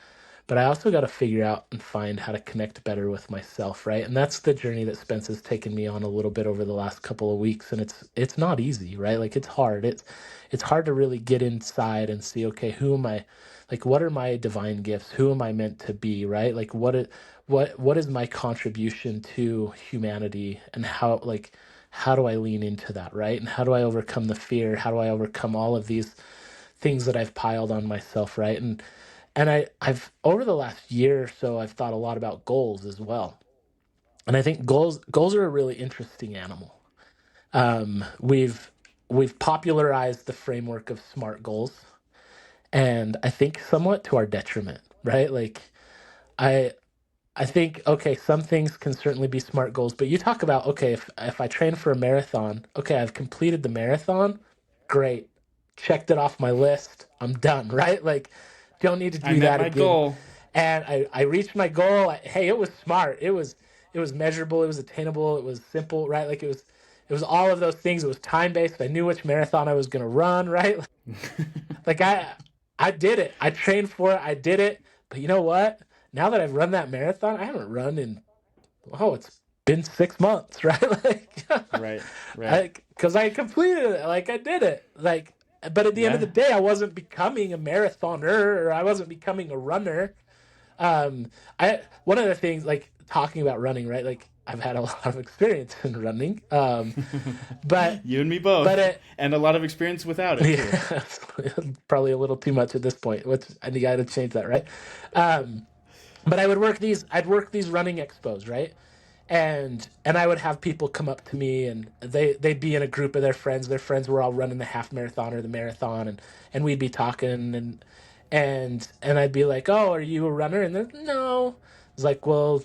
But I also got to figure out and find how to connect better with myself, right? And that's the journey that Spence has taken me on a little bit over the last couple of weeks, and it's not easy, right? Like it's hard. It's hard to really get inside and see, okay, who am I? Like what are my divine gifts? Who am I meant to be, right? Like what is my contribution to humanity, and how do I lean into that, right? And how do I overcome the fear? How do I overcome all of these things that I've piled on myself, right? And I've over the last year or so, I've thought a lot about goals as well. And I think goals are a really interesting animal. We've popularized the framework of SMART goals, and I think somewhat to our detriment, right? Like I I think okay, some things can certainly be SMART goals, but you talk about okay, if I train for a marathon, okay, I've completed the marathon, great, checked it off my list, I'm done, right? Like, don't need to I do met that my again. goal. And I reached my goal. Hey, it was smart. It was measurable. It was attainable. It was simple, right? Like it was all of those things. It was time based. I knew which marathon I was going to run, right? Like I did it. I trained for it. I did it. But you know what? Now that I've run that marathon, I haven't run in it's been 6 months, right? Like Right, right. I because I completed it. Like I did it. Like but at the end of Yeah. the day, I wasn't becoming a marathoner or I wasn't becoming a runner. I one of the things like talking about running, right? Like I've had a lot of experience in running. But You and me but both. it And a lot of experience without it, too. yeah, probably a little too much at this point. Which I need to change that, right? Um, but I'd work these running expos, right? And I would have people come up to me and they'd be in a group of their friends. Their friends were all running the half marathon or the marathon, and we'd be talking and I'd be like, "Oh, are you a runner?" And they're no. It's like, "Well,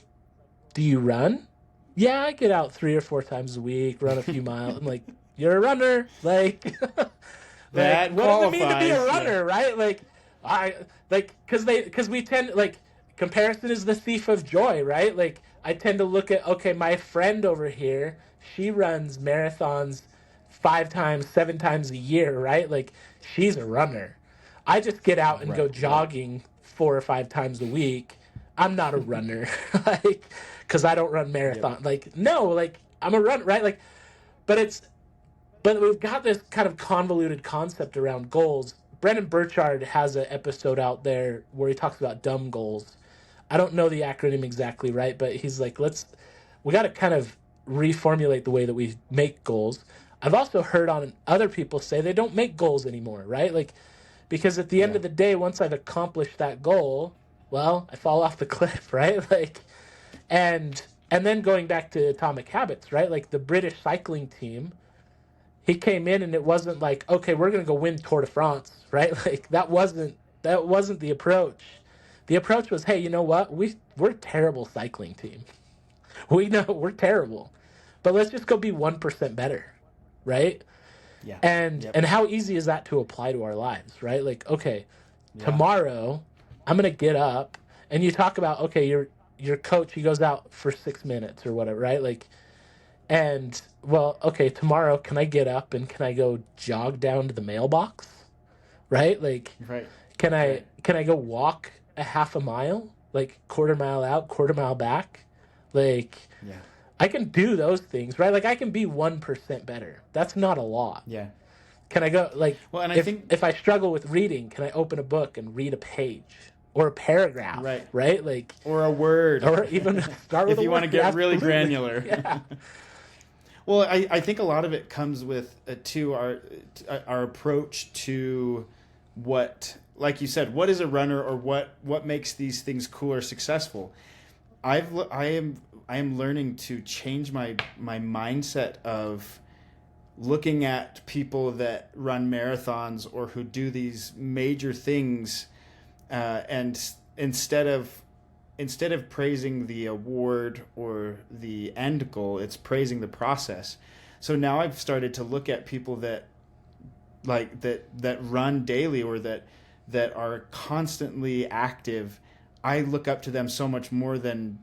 do you run?" "Yeah, I get out 3 or 4 times a week, run a few miles." I'm like, "You're a runner." Like like That what does it mean to be a qualifies. Yeah. runner, right? Like I like because we tend like comparison is the thief of joy, right? Like I tend to look at okay, my friend over here, she runs marathons 5 times, 7 times a year, right? Like she's a runner. I just get out and go Right, right. jogging 4 or 5 times a week. I'm not a runner, like because I don't run Yep. marathon. Like no, like I'm a runner, right? Like but it's but we've got this kind of convoluted concept around goals. Brendan Burchard has an episode out there where he talks about dumb goals. I don't know the acronym exactly right, but he's like, we got to kind of reformulate the way that we make goals. I've also heard on other people say they don't make goals anymore, right? Like, because at the end Yeah. of the day, once I've accomplished that goal, well, I fall off the cliff, right? Like, and then going back to Atomic Habits, right? Like the British cycling team, he came in and it wasn't like okay we're going to go win Tour de France, right? Like that wasn't the approach. The approach was hey, you know what, we're a terrible cycling team. We know we're terrible, but let's just go be 1% better, right? Yeah. Yep. And how easy is that to apply to our lives, right? Like okay, Yeah. tomorrow I'm going to get up, and you talk about okay your coach, he goes out for 6 minutes or whatever, right? Like and well, okay, tomorrow can I get up and can I go jog down to the mailbox? Right? Like Right. can I Right. can I go walk a half a mile? Like quarter mile out, quarter mile back? Like Yeah. I can do those things, right? Like I can be 1% better. That's not a lot. Yeah. Can I go like Well, and I if think if I struggle with reading, can I open a book and read a page or a paragraph, right, right? Like or a word, or even start with if a you want to word. get really Absolutely. granular. Yeah. Well, I think a lot of it comes with to our approach to what, like you said, what is a runner, or what makes these things cool or successful. I am learning to change my mindset of looking at people that run marathons or who do these major things and instead of praising the award or the end goal, it's praising the process. So now I've started to look at people that that run daily, or that are constantly active. I look up to them so much more than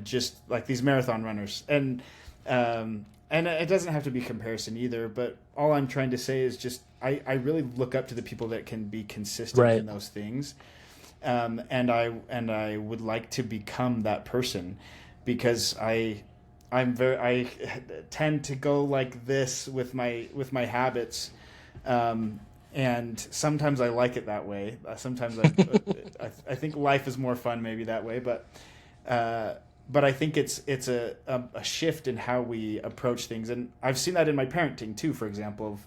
just like these marathon runners. And it doesn't have to be comparison either, but all I'm trying to say is just I really look up to the people that can be consistent Right. in those things. And I would like to become that person, because I tend to go like this with my habits, and sometimes I like it that way. Sometimes I think life is more fun maybe that way, but I think it's a shift in how we approach things, and I've seen that in my parenting too. For example,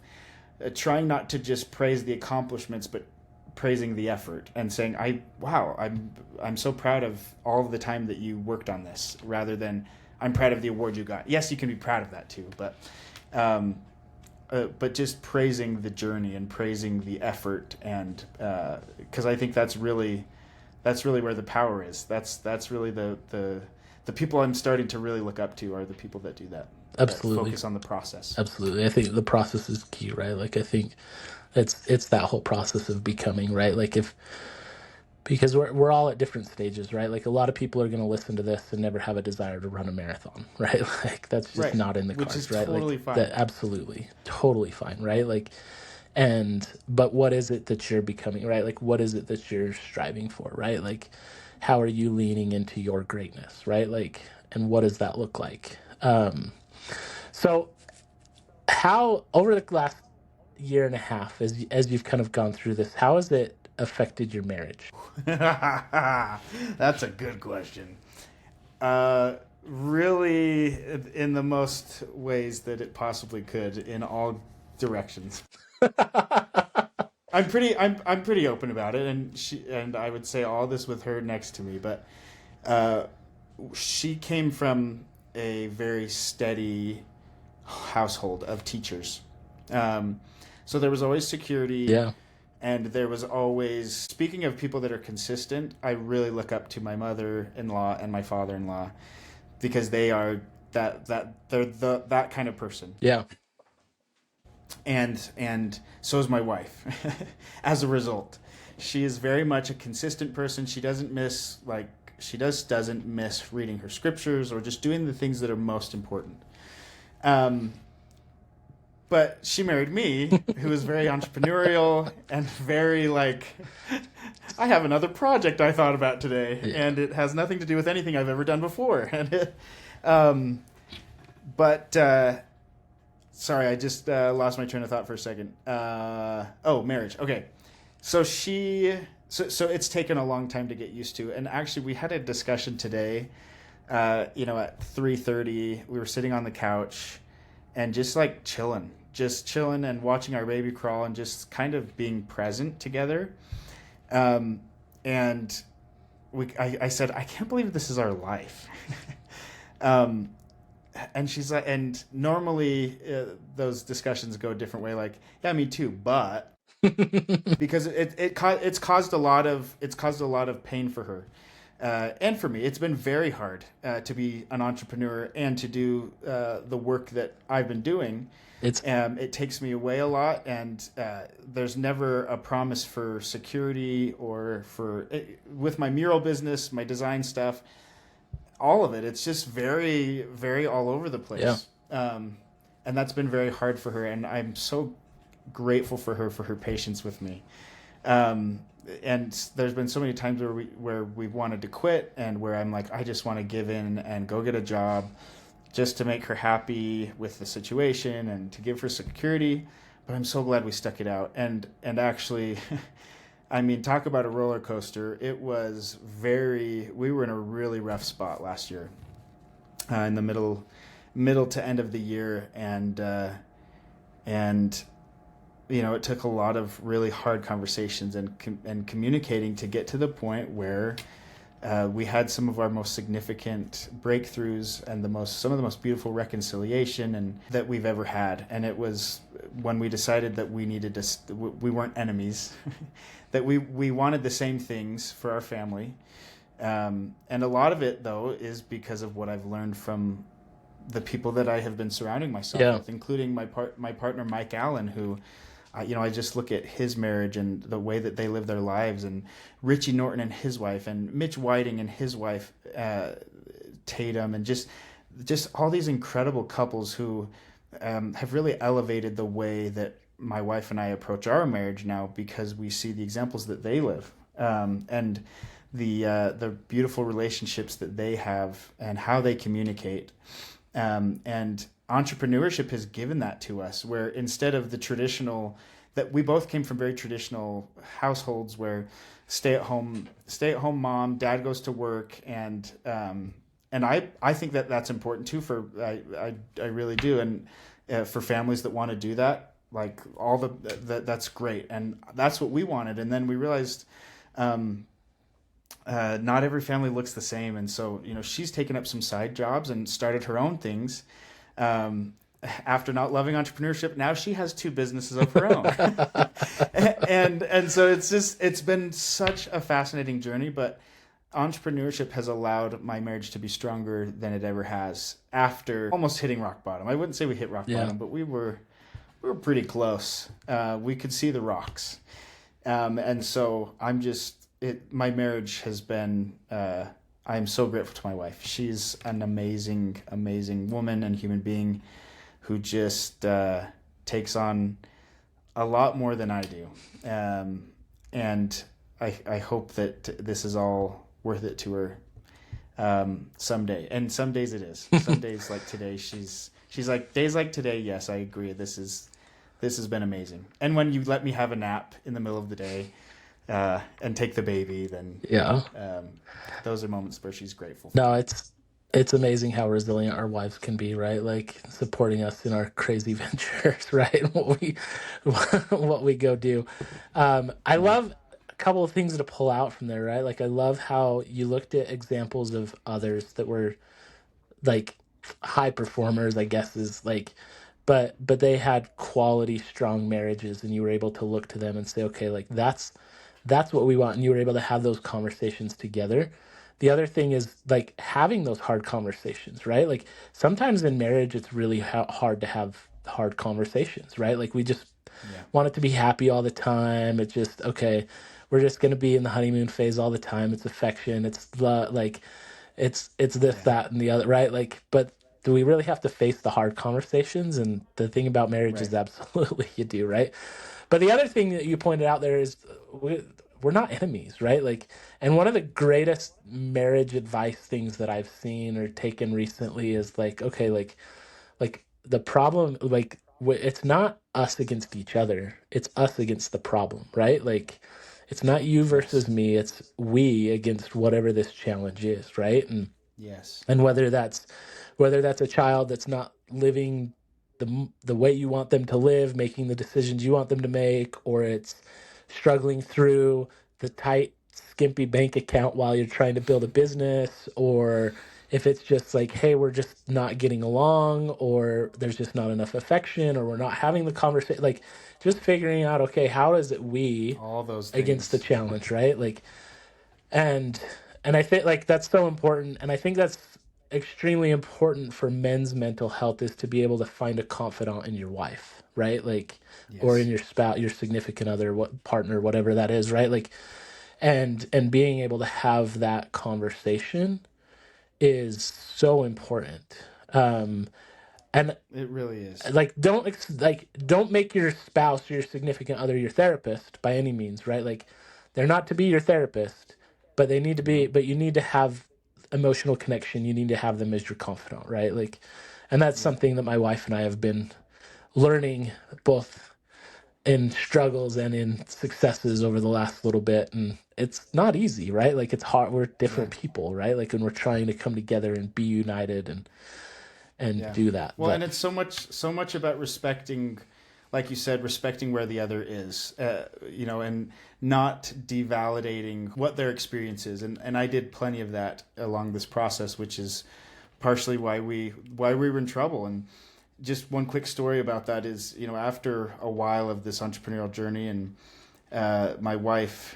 of trying not to just praise the accomplishments, but praising the effort and saying, I'm so proud of all of the time that you worked on this, rather than I'm proud of the award you got. Yes, you can be proud of that too, but just praising the journey and praising the effort, and because I think that's really where the power is. That's really the people I'm starting to really look up to are the people that do that. Absolutely. That focus on the process. Absolutely. I think the process is key, right? Like, I think it's that whole process of becoming, right? Like, because we're all at different stages, right? Like, a lot of people are going to listen to this and never have a desire to run a marathon, right? Like, that's just Right. not in the Which cards, is right? totally Like, fine. that absolutely, totally fine, right? Like, but what is it that you're becoming, right? Like, what is it that you're striving for, right? Like, how are you leaning into your greatness, right? Like, and what does that look like? So how, over the last year and a half, as you've kind of gone through this, how has it affected your marriage? That's a good question. Really, in the most ways that it possibly could, in all directions. I'm pretty open about it, and I would say all this with her next to me. But uh, she came from a very steady household of teachers, so there was always security, Yeah. and there was always. Speaking of people that are consistent, I really look up to my mother-in-law and my father-in-law, because they are that kind of person. Yeah. And so is my wife. As a result, she is very much a consistent person. She doesn't miss reading her scriptures or just doing the things that are most important. But she married me, who is very entrepreneurial and very like, I have another project I thought about today, Yeah. and it has nothing to do with anything I've ever done before. Um, but sorry, I just lost my train of thought for a second. Marriage. Okay, so it's taken a long time to get used to, and actually, we had a discussion today. At 3:30, we were sitting on the couch, and just like chilling and watching our baby crawl, and just kind of being present together. And I said, I can't believe this is our life. And she's like, and normally those discussions go a different way. Like, yeah, me too, but because it's caused a lot of pain for her, and for me, it's been very hard to be an entrepreneur and to do the work that I've been doing. It takes me away a lot, and there's never a promise for security or with my mural business, my design stuff, all of it. It's just very, very all over the place. Yeah. And that's been very hard for her, and I'm so grateful for her patience with me. And there's been so many times where we've wanted to quit, and where I'm like, I just want to give in and go get a job, just to make her happy with the situation and to give her security. But I'm so glad we stuck it out. And actually, I mean, talk about a roller coaster. It was we were in a really rough spot last year, in the middle to end of the year. And it took a lot of really hard conversations and communicating to get to the point where We had some of our most significant breakthroughs and some of the most beautiful reconciliation and that we've ever had. And it was when we decided that we weren't enemies, that we wanted the same things for our family. And a lot of it, though, is because of what I've learned from the people that I have been surrounding myself with, including my partner Mike Allen, who I just look at his marriage and the way that they live their lives, and Richie Norton and his wife, and Mitch Whiting and his wife, Tatum, and just all these incredible couples who have really elevated the way that my wife and I approach our marriage now, because we see the examples that they live, and the beautiful relationships that they have and how they communicate, and entrepreneurship has given that to us, where instead of the traditional, that we both came from very traditional households where stay at home mom, dad goes to work, and I think that that's important too, for I really do, and for families that want to do that, like that's great, and that's what we wanted. And then we realized not every family looks the same, and so she's taken up some side jobs and started her own things. After not loving entrepreneurship, now she has two businesses of her own. and so it's been such a fascinating journey, but entrepreneurship has allowed my marriage to be stronger than it ever has after almost hitting rock bottom. I wouldn't say we hit rock bottom, but we were pretty close. We could see the rocks. And so my marriage has been, I am so grateful to my wife. She's an amazing, amazing woman and human being who just takes on a lot more than I do. And I hope that this is all worth it to her someday. And some days it is. Some days like today, she's like, days like today, yes, I agree. This has been amazing. And when you let me have a nap in the middle of the day, and take the baby, then those are moments where she's grateful. No, it's amazing how resilient our wives can be, right? Like supporting us in our crazy ventures, right? What we go do. I love a couple of things to pull out from there, right? Like I love how you looked at examples of others that were like high performers, I guess is like, but they had quality, strong marriages, and you were able to look to them and say, okay, like that's what we want, and you were able to have those conversations together. The other thing is like having those hard conversations, right? Like sometimes in marriage, it's really hard to have hard conversations, right? Like we just want it to be happy all the time. It's just, okay, we're just going to be in the honeymoon phase all the time. It's affection. It's like, it's this, that, and the other, right? Like, but do we really have to face the hard conversations? And the thing about marriage is absolutely you do, right? But the other thing that you pointed out there is we're not enemies, right? Like, and one of the greatest marriage advice things that I've seen or taken recently is like, okay, like the problem, like it's not us against each other, it's us against the problem, right? Like it's not you versus me, it's we against whatever this challenge is, right? And whether that's a child that's not living the way you want them to live, making the decisions you want them to make, or it's struggling through the tight, skimpy bank account while you're trying to build a business, or if it's just like, hey, we're just not getting along, or there's just not enough affection, or we're not having the conversation, like just figuring out, okay, how is it we all those things against the challenge, right? Like, and I think like that's so important, and I think that's extremely important for men's mental health, is to be able to find a confidant in your wife, right? Like, or in your spouse, your significant other, what partner, whatever that is, right? Like, and being able to have that conversation is so important. And it really is. Like, don't make your spouse or your significant other your therapist by any means, right? Like, they're not to be your therapist, but they need to be. But you need to have emotional connection. You need to have them as your confidant, right? Like, and that's something that my wife and I have been learning, both in struggles and in successes over the last little bit. And it's not easy, right? Like it's hard. We're different people, right? Like, and we're trying to come together and be united and do that. Well, and it's so much about respecting like you said, respecting where the other is, and not devalidating what their experience is. And I did plenty of that along this process, which is partially why we were in trouble. And just one quick story about that is, after a while of this entrepreneurial journey, and my wife,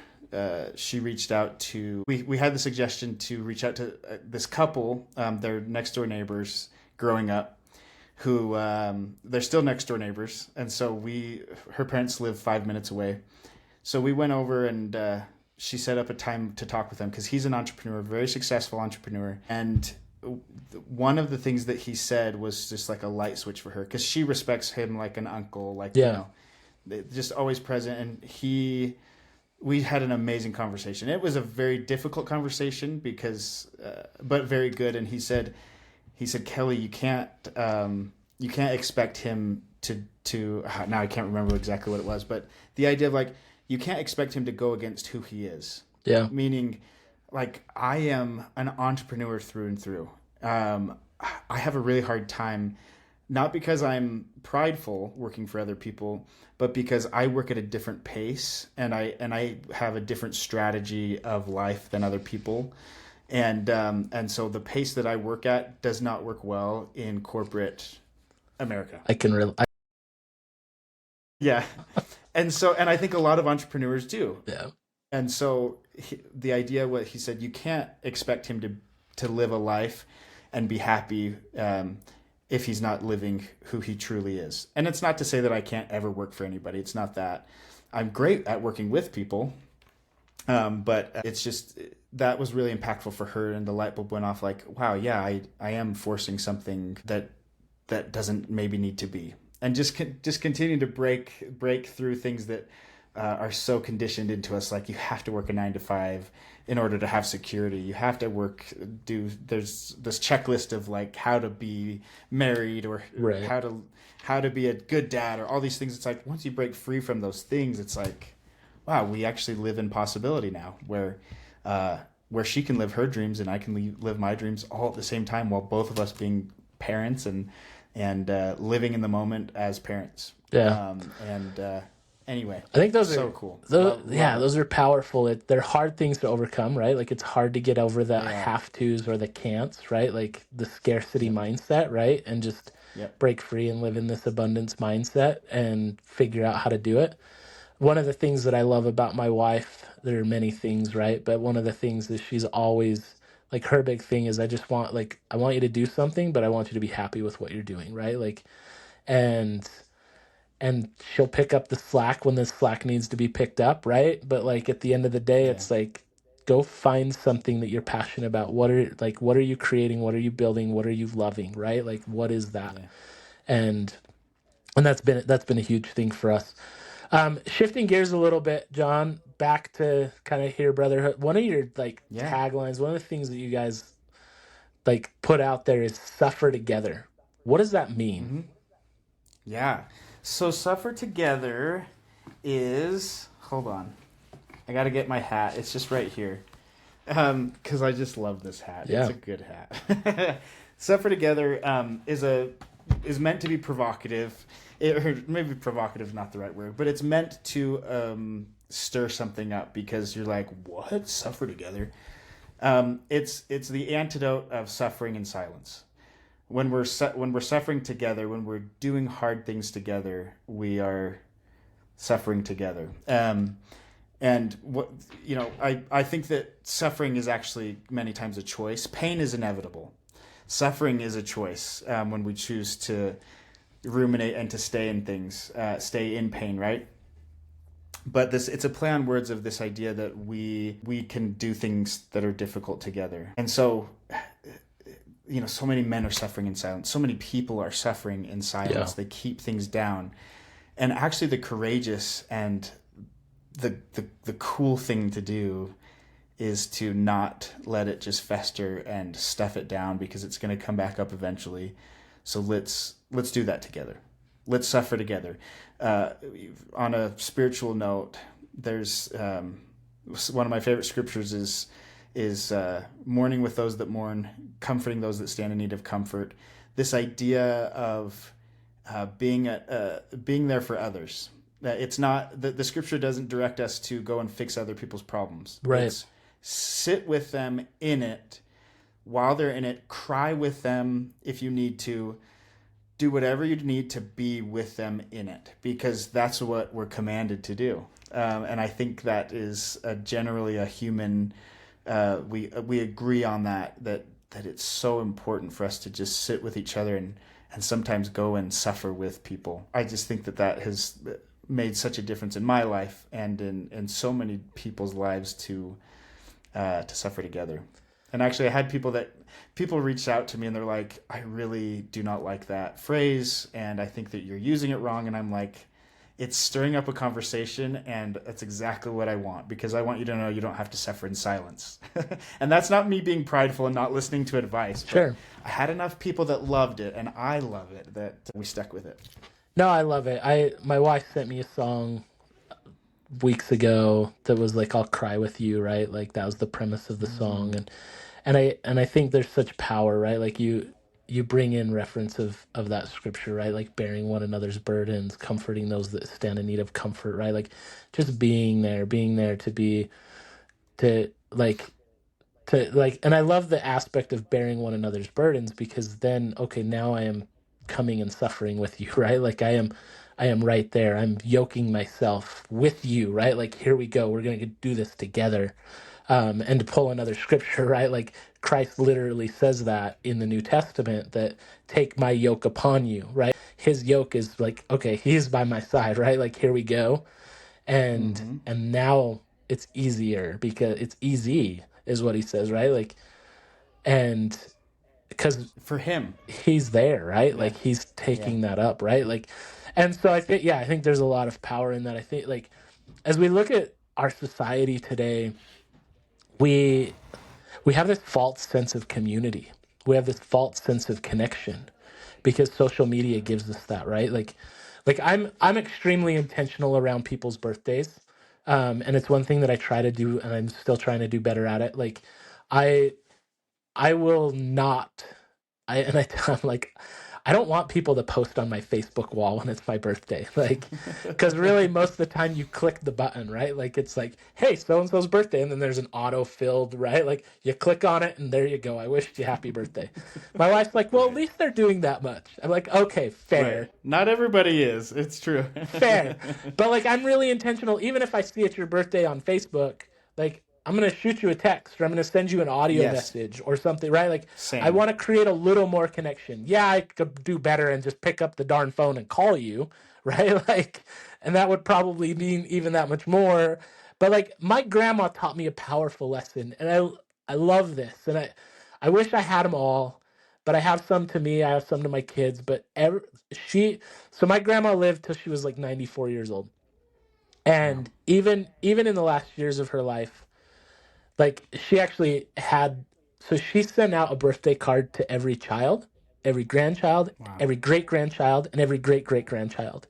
she reached out to, we had the suggestion to reach out to this couple, their next door neighbors growing up, who they're still next door neighbors. And so her parents live 5 minutes away. So we went over, and she set up a time to talk with them, because he's an entrepreneur, very successful entrepreneur. And one of the things that he said was just like a light switch for her, because she respects him like an uncle, like, just always present. And we had an amazing conversation. It was a very difficult conversation but very good. And he said, Kelly, you can't expect him to now I can't remember exactly what it was, but the idea of like, you can't expect him to go against who he is. Yeah. Meaning, like, I am an entrepreneur through and through. I have a really hard time, not because I'm prideful working for other people, but because I work at a different pace, and I have a different strategy of life than other people. And so the pace that I work at does not work well in corporate America. I can really. Yeah. And I think a lot of entrepreneurs do. Yeah. And so the idea, what he said, you can't expect him to live a life and be happy if he's not living who he truly is. And it's not to say that I can't ever work for anybody. It's not that. I'm great at working with people. But it's just, that was really impactful for her. And the light bulb went off like, wow, yeah, I am forcing something that doesn't maybe need to be. And just continue to break through things that are so conditioned into us. Like, you have to work a 9 to 5 in order to have security. You have to there's this checklist of like how to be married, or right, how to be a good dad, or all these things. It's like, once you break free from those things, it's like, wow, we actually live in possibility now, where she can live her dreams and I can live my dreams all at the same time, while both of us being parents and living in the moment as parents. Yeah. Anyway, I think those so are cool. Those are powerful. They're hard things to overcome, right? Like, it's hard to get over the have tos or the can'ts, right? Like the scarcity mindset, right? And just break free and live in this abundance mindset and figure out how to do it. One of the things that I love about my wife, there are many things, right? But one of the things is she's always, like, her big thing is, I want you to do something, but I want you to be happy with what you're doing, right? Like, and she'll pick up the slack when the slack needs to be picked up, right? But like, at the end of the day, it's like, go find something that you're passionate about. What are you creating? What are you building? What are you loving, right? Like, what is that? Yeah. And that's been a huge thing for us. Shifting gears a little bit, John, back to kind of Heare Brotherhood. One of your taglines, one of the things that you guys like put out there is suffer together. What does that mean? Mm-hmm. Yeah. So suffer together is, hold on, I got to get my hat. It's just right here. Cause I just love this hat. Yeah. It's a good hat. Suffer together, is meant to be provocative. Or maybe provocative is not the right word, but it's meant to stir something up, because you're like, what? Suffer together? It's the antidote of suffering in silence. When we're suffering together, when we're doing hard things together, we are suffering together. And what I think that suffering is actually many times a choice. Pain is inevitable. Suffering is a choice when we choose to ruminate and to stay in pain, right? But it's a play on words of this idea that we can do things that are difficult together. And so, so many men are suffering in silence. So many people are suffering in silence. Yeah. They keep things down. And actually, the courageous and the cool thing to do is to not let it just fester and stuff it down, because it's going to come back up eventually. So let's do that together. Let's suffer together. On a spiritual note, there's one of my favorite scriptures is mourning with those that mourn, comforting those that stand in need of comfort. This idea of being there for others. It's not the scripture doesn't direct us to go and fix other people's problems. Right. It's sit with them in it while they're in it. Cry with them if you need to. Do whatever you need to be with them in it, because that's what we're commanded to do. And I think that is generally a human. We agree on that it's so important for us to just sit with each other and sometimes go and suffer with people. I just think that has made such a difference in my life and in so many people's lives to suffer together. And actually, I had people reached out to me and they're like, I really do not like that phrase, and I think that you're using it wrong. And I'm like, it's stirring up a conversation, and that's exactly what I want, because I want you to know you don't have to suffer in silence. And that's not me being prideful and not listening to advice. Sure. I had enough people that loved it, and I love it, that we stuck with it. No, I love it. My wife sent me a song weeks ago that was like, I'll cry with you, right? Like that was the premise of the song. And I think there's such power, right? Like you bring in reference of that scripture, right? Like bearing one another's burdens, comforting those that stand in need of comfort, right? Like just being there to be to like and I love the aspect of bearing one another's burdens, because then okay, now I am coming and suffering with you, right? Like I am right there. I'm yoking myself with you, right? Like here we go. We're going to do this together. And to pull another scripture, right? Like Christ literally says that in the New Testament, that take my yoke upon you, right? His yoke is like, okay, he's by my side, right? Like here we go. And now it's easier because it's easy is what he says, right? Like, and because For him. he's there, right? Yeah. Like he's Yeah. taking that up, right? Like, and so I think there's a lot of power in that. I think like as we look at our society today, we we have this false sense of community. We have this false sense of connection because social media gives us that, right? Like I'm extremely intentional around people's birthdays. And it's one thing that I try to do, and I'm still trying to do better at it. Like I I will not. I'm like, I don't want people to post on my Facebook wall when it's my birthday. Like, because really, most of the time you click the button, right? Like, it's like, hey, so and so's birthday. And then there's an auto filled, right? Like, you click on it and there you go. I wished you happy birthday. My wife's like, well, at Right. least they're doing that much. I'm like, okay, Right. fair, Not everybody is. It's true. fair. But like, I'm really intentional. Even if I see it's your birthday on Facebook, like, I'm going to shoot you a text or I'm going to send you an audio Yes. message or something, right? Like, I Same. want to create a little more connection. Yeah, I could do better and just pick up the darn phone and call you, right? Like, and that would probably mean even that much more. But like, my grandma taught me a powerful lesson, and I love this, and I wish I had them all, but I have some to me, I have some to my kids. But she, so my grandma lived till she was like 94 years old, Wow. and even in the last years of her life, like she actually had, so she sent out a birthday card to every child, every grandchild, Wow. every great grandchild, and every great great grandchild.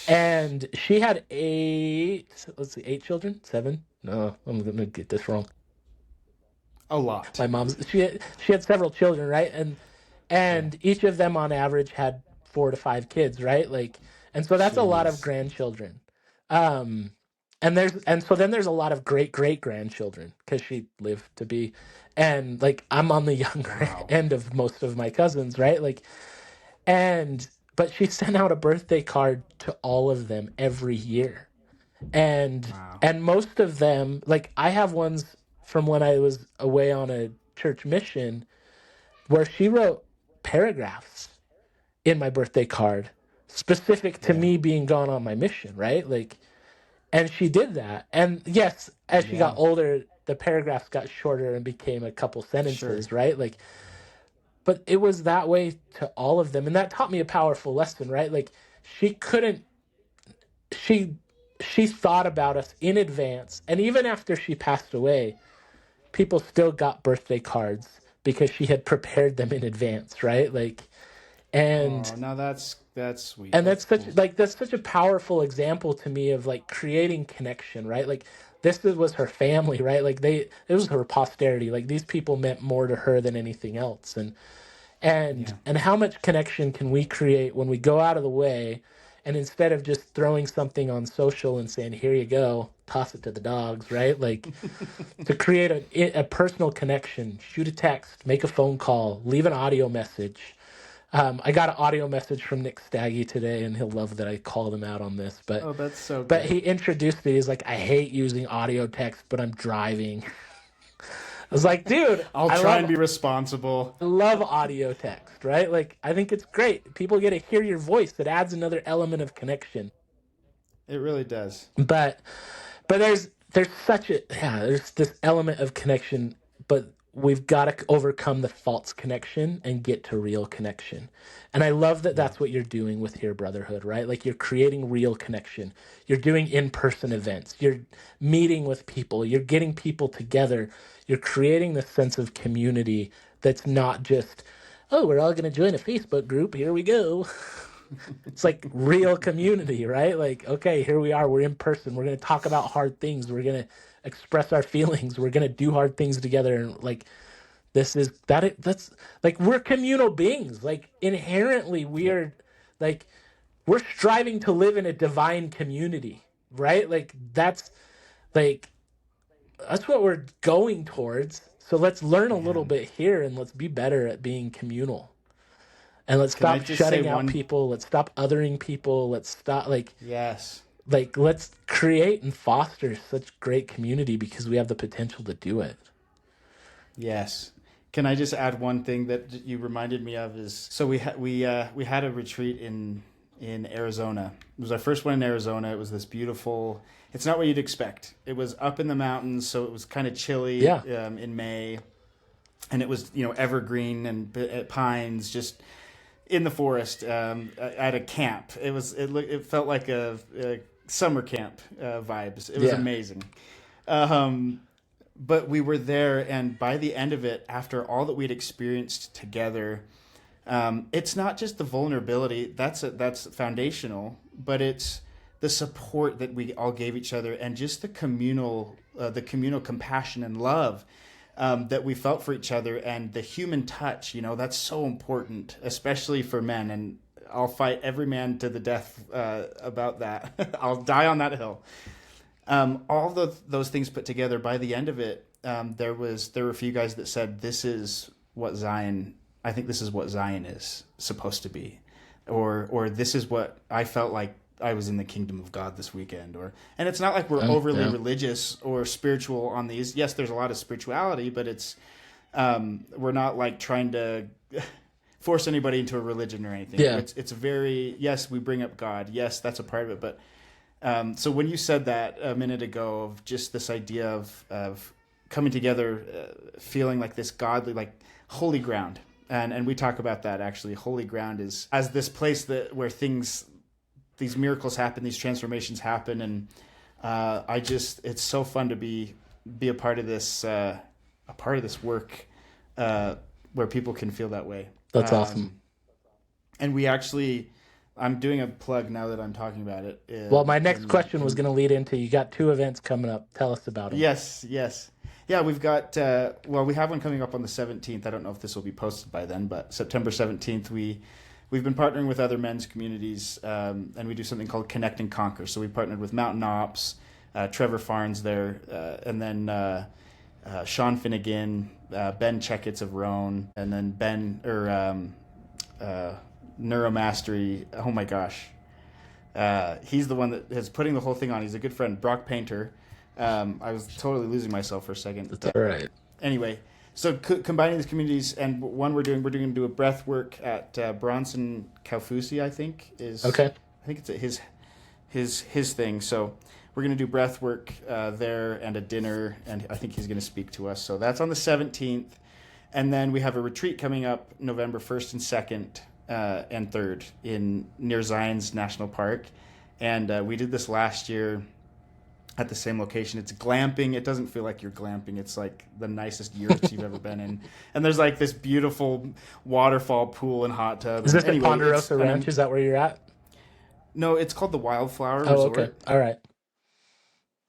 And she had let's see, eight children, seven. No, I'm gonna get this wrong. A lot. My mom's she had several children, right? And Yeah. each of them on average had 4 to 5 kids, right? Like, and so that's a lot of Jeez. grandchildren. Um, and so then there's a lot of great great grandchildren because she lived to be, and like I'm on the younger Wow. end of most of my cousins, right? Like, and but she sent out a birthday card to all of them every year, and Wow. most of them, like I have ones from when I was away on a church mission where she wrote paragraphs in my birthday card specific to Yeah. me being gone on my mission, right? Like, and she did that. And yes, as she Yeah. got older, the paragraphs got shorter and became a couple Sure. sentences, right? Like, but it was that way to all of them. And that taught me a powerful lesson, right? Like, she couldn't, she, she thought about us in advance. And even after she passed away, people still got birthday cards because she had prepared them in advance, right? Like, and Oh, now that's sweet. and That's cool. that's such a powerful example to me of like creating connection, right? Like was her family, right? Like it was her posterity. Like these people meant more to her than anything else, and Yeah. how much connection can we create when we go out of the way, and instead of just throwing something on social and saying, here you go, toss it to the dogs, right? Like, to create a personal connection, shoot a text, make a phone call, leave an audio message. I got an audio message from Nick Staggy today, and he'll love that I called him out on this. But Oh, that's so he great. introduced me. He's like, I hate using audio text, but I'm driving. I was like, dude, I'll try and be responsible. I love audio text, right? Like, I think it's great. People get to hear your voice. That adds another element of connection. It really does. But there's such a there's this element of connection, but we've got to overcome the false connection and get to real connection. And I love that Yeah. that's what you're doing with Heare Brotherhood, right? Like, you're creating real connection. You're doing in-person events. You're meeting with people. You're getting people together. You're creating this sense of community that's not just, oh, we're all going to join a Facebook group. Here we go. It's like real community, right? Like, okay, here we are. We're in person. We're going to talk about hard things. We're going to express our feelings. We're going to do hard things together. And like, that's like, we're communal beings. Like, inherently, we Yep. are, like, we're striving to live in a divine community, right? Like, that's what we're going towards. So let's learn a little Man. bit here, and let's be better at being communal. And let's Can I stop just say shutting out one? people. Let's stop othering people. Let's stop, Yes. let's create and foster such great community, because we have the potential to do it. Yes. Can I just add one thing that you reminded me of is so we had a retreat in Arizona. It was our first one in Arizona. It was this beautiful. It's not what you'd expect. It was up in the mountains, so it was kind of chilly Yeah. in May, and it was evergreen and pines just in the forest at a camp. It felt like a summer camp vibes. It was Yeah. amazing. Um, but we were there, and by the end of it, after all that we'd experienced together, it's not just the vulnerability that's foundational, but it's the support that we all gave each other, and just the communal compassion and love that we felt for each other, and the human touch. That's so important, especially for men. And I'll fight every man to the death about that. I'll die on that hill. All those things put together, by the end of it, there were a few guys that said, "This is what Zion. I think this is what Zion is supposed to be," or "This is what I felt like I was in the kingdom of God this weekend." And it's not like we're overly Yeah. religious or spiritual on these. Yes, there's a lot of spirituality, but we're not like trying to force anybody into a religion or anything. Yeah. It's very, yes, we bring up God. Yes, that's a part of it, but. So when you said that a minute ago, of just this idea of coming together, feeling like this godly, like holy ground, and we talk about that actually. Holy ground is as this place where these miracles happen, these transformations happen, and it's so fun to be a part of this work where people can feel that way. That's awesome. And we actually. I'm doing a plug now that I'm talking about it. Well, my next question was going to lead into, you got 2 events coming up. Tell us about them. Yes. Yeah, we've got, we have one coming up on the 17th. I don't know if this will be posted by then, but September 17th, we've been partnering with other men's communities, and we do something called Connect and Conquer. So we partnered with Mountain Ops, Trevor Farnes there, and then Sean Finnegan, Ben Checketts of Roan, and then Neuromastery. Oh my gosh. He's the one that is putting the whole thing on. He's a good friend, Brock Painter. I was totally losing myself for a second. That's all right. Anyway, so combining these communities, and one we're doing to do a breath work at Bronson Kaufusi, I think is Okay. I think it's his thing. So we're going to do breath work there, and a dinner, and I think he's going to speak to us. So that's on the 17th, and then we have a retreat coming up November 1st and 2nd. And 3rd near Zion's National Park, and we did this last year at the same location. It's glamping. It doesn't feel like you're glamping. It's like the nicest yurts you've ever been in, and there's like this beautiful waterfall pool and hot tub. Is this Anyway, at Ponderosa Ranch? Is that where you're at? No, it's called the Wildflower Oh, Resort. okay. All right.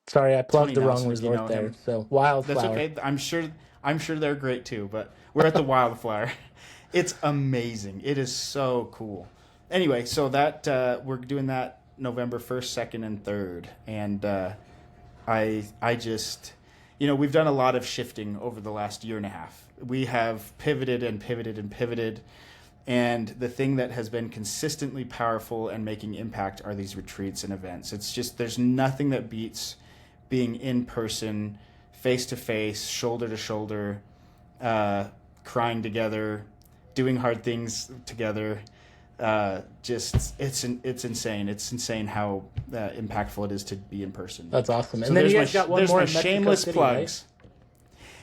Sorry, I plugged Tony the wrong Nelson, if you resort know there. him. So Wildflower. That's okay. I'm I'm sure they're great too, but we're at the Wildflower. It's amazing. It is so cool. Anyway, so that we're doing that November 1st, 2nd, and 3rd. And I just, we've done a lot of shifting over the last year and a half. We have pivoted and pivoted and pivoted. And the thing that has been consistently powerful and making impact are these retreats and events. It's just, there's nothing that beats being in person, face to face, shoulder to shoulder, crying together, doing hard things together. It's insane. It's insane how impactful it is to be in person. That's awesome. So And then you guys got one more in Mexico shameless City, plugs. right?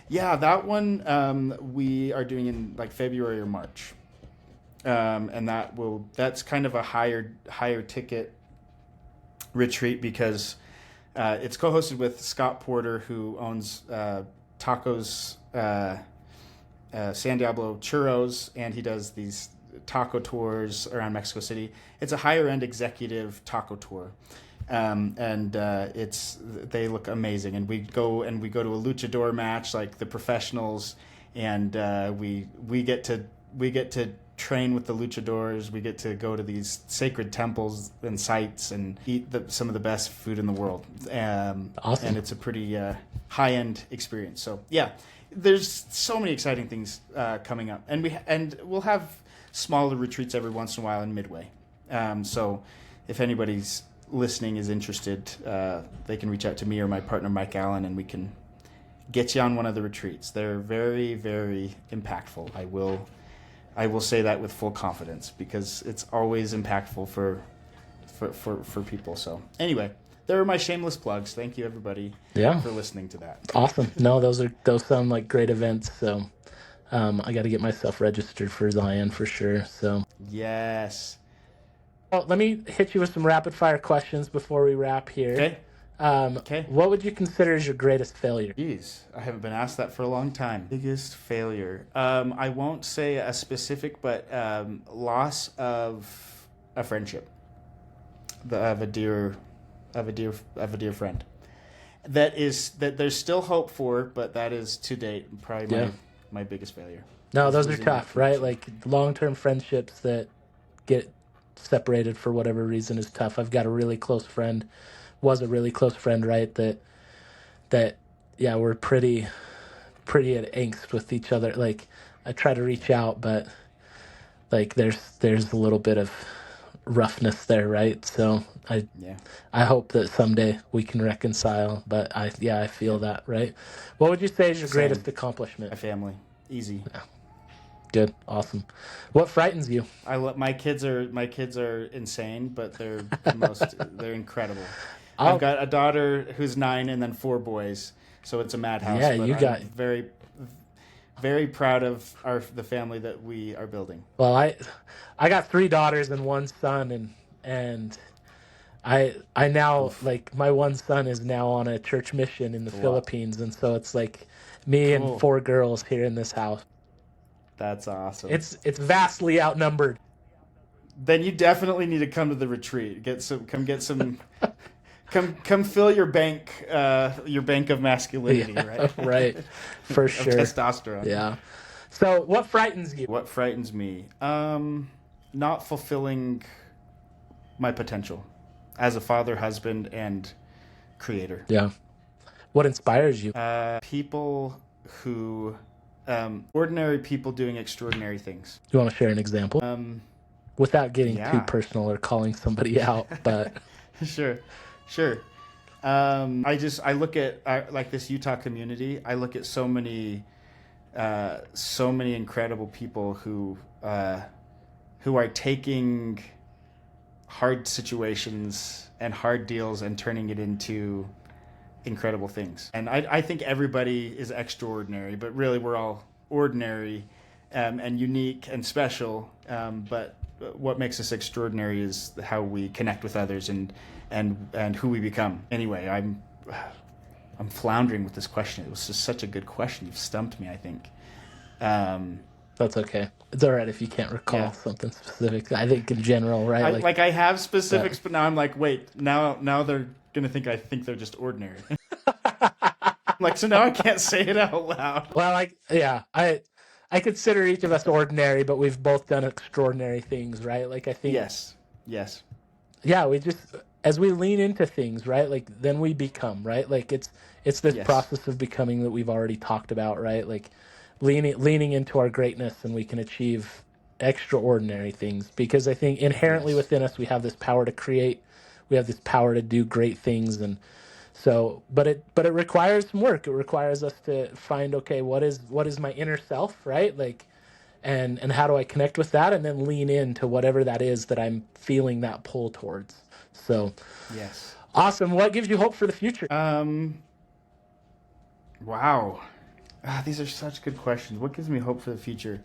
Yeah, that one we are doing in like February or March. And that's kind of a higher ticket retreat because it's co-hosted with Scott Porter, who owns Tacos San Diablo Churros, and he does these taco tours around Mexico City. It's a higher end executive taco tour. They look amazing, and we go to a luchador match like the professionals, and we get to train with the luchadors. We get to go to these sacred temples and sites and eat some of the best food in the world. Awesome. And it's a pretty high-end experience. So yeah, there's so many exciting things coming up, and we'll have smaller retreats every once in a while in Midway. So if anybody's listening is interested, they can reach out to me or my partner Mike Allen, and we can get you on one of the retreats. They're very, very impactful. I will say that with full confidence because it's always impactful for people. So anyway, there are my shameless plugs. Thank you everybody for listening to that. Awesome. No, those sound like great events. So I got to get myself registered for Zion for sure. So yes. Well, let me hit you with some rapid fire questions before we wrap here. Okay. Okay. What would you consider as your greatest failure? Jeez, I haven't been asked that for a long time. Biggest failure. I won't say a specific, but loss of a friendship, of a dear friend. That there's still hope for, but that is to date probably my biggest failure. No, those are tough, right? Like long-term friendships that get separated for whatever reason is tough. I've got a really close friend. Was a really close friend, right? That we're pretty at angst with each other. Like I try to reach out, but like there's a little bit of roughness there, right? So I hope that someday we can reconcile. But I feel that, right? What would you say is your greatest accomplishment? My family, easy. Yeah. Good, awesome. What frightens you? My kids are insane, but they're incredible. I've got a daughter who's 9 and then 4 boys, so it's a madhouse. Yeah, I'm very, very proud of the family that we are building. Well, I got 3 daughters and 1 son, and I now like my 1 son is now on a church mission in the Philippines, and so it's like me and 4 girls here in this house. That's awesome. It's vastly outnumbered. Then you definitely need to come to the retreat. Come fill your bank of masculinity, right? Right, for sure. Testosterone. Yeah. So, what frightens you? What frightens me? Not fulfilling my potential as a father, husband, and creator. Yeah. What inspires you? People who, ordinary people doing extraordinary things. You want to share an example? Without getting too personal or calling somebody out, but Sure. I look at like this Utah community. I look at so many incredible people who are taking hard situations and hard deals and turning it into incredible things. And I think everybody is extraordinary, but really we're all ordinary and unique and special. But what makes us extraordinary is how we connect with others and who we become. Anyway, I'm floundering with this question. It was just such a good question. You've stumped me, I think. That's okay. It's all right if you can't recall something specific. I think in general, right? I have specifics, but now I'm like, wait, now they're gonna think I think they're just ordinary. Like, so now I can't say it out loud. Well, I consider each of us ordinary, but we've both done extraordinary things, right? Like I think, Yes. Yes. yeah, we just as we lean into things, right? Like then we become, right? Like it's this Yes. process of becoming that we've already talked about, right? Like leaning into our greatness, and we can achieve extraordinary things because I think inherently Yes. within us we have this power to create, we have this power to do great things. And so but it requires some work. It requires us to find, okay, what is my inner self, right? Like and how do I connect with that, and then lean into whatever that is that I'm feeling that pull towards. So Yes. awesome. What gives you hope for the future? Wow. These are such good questions. What gives me hope for the future?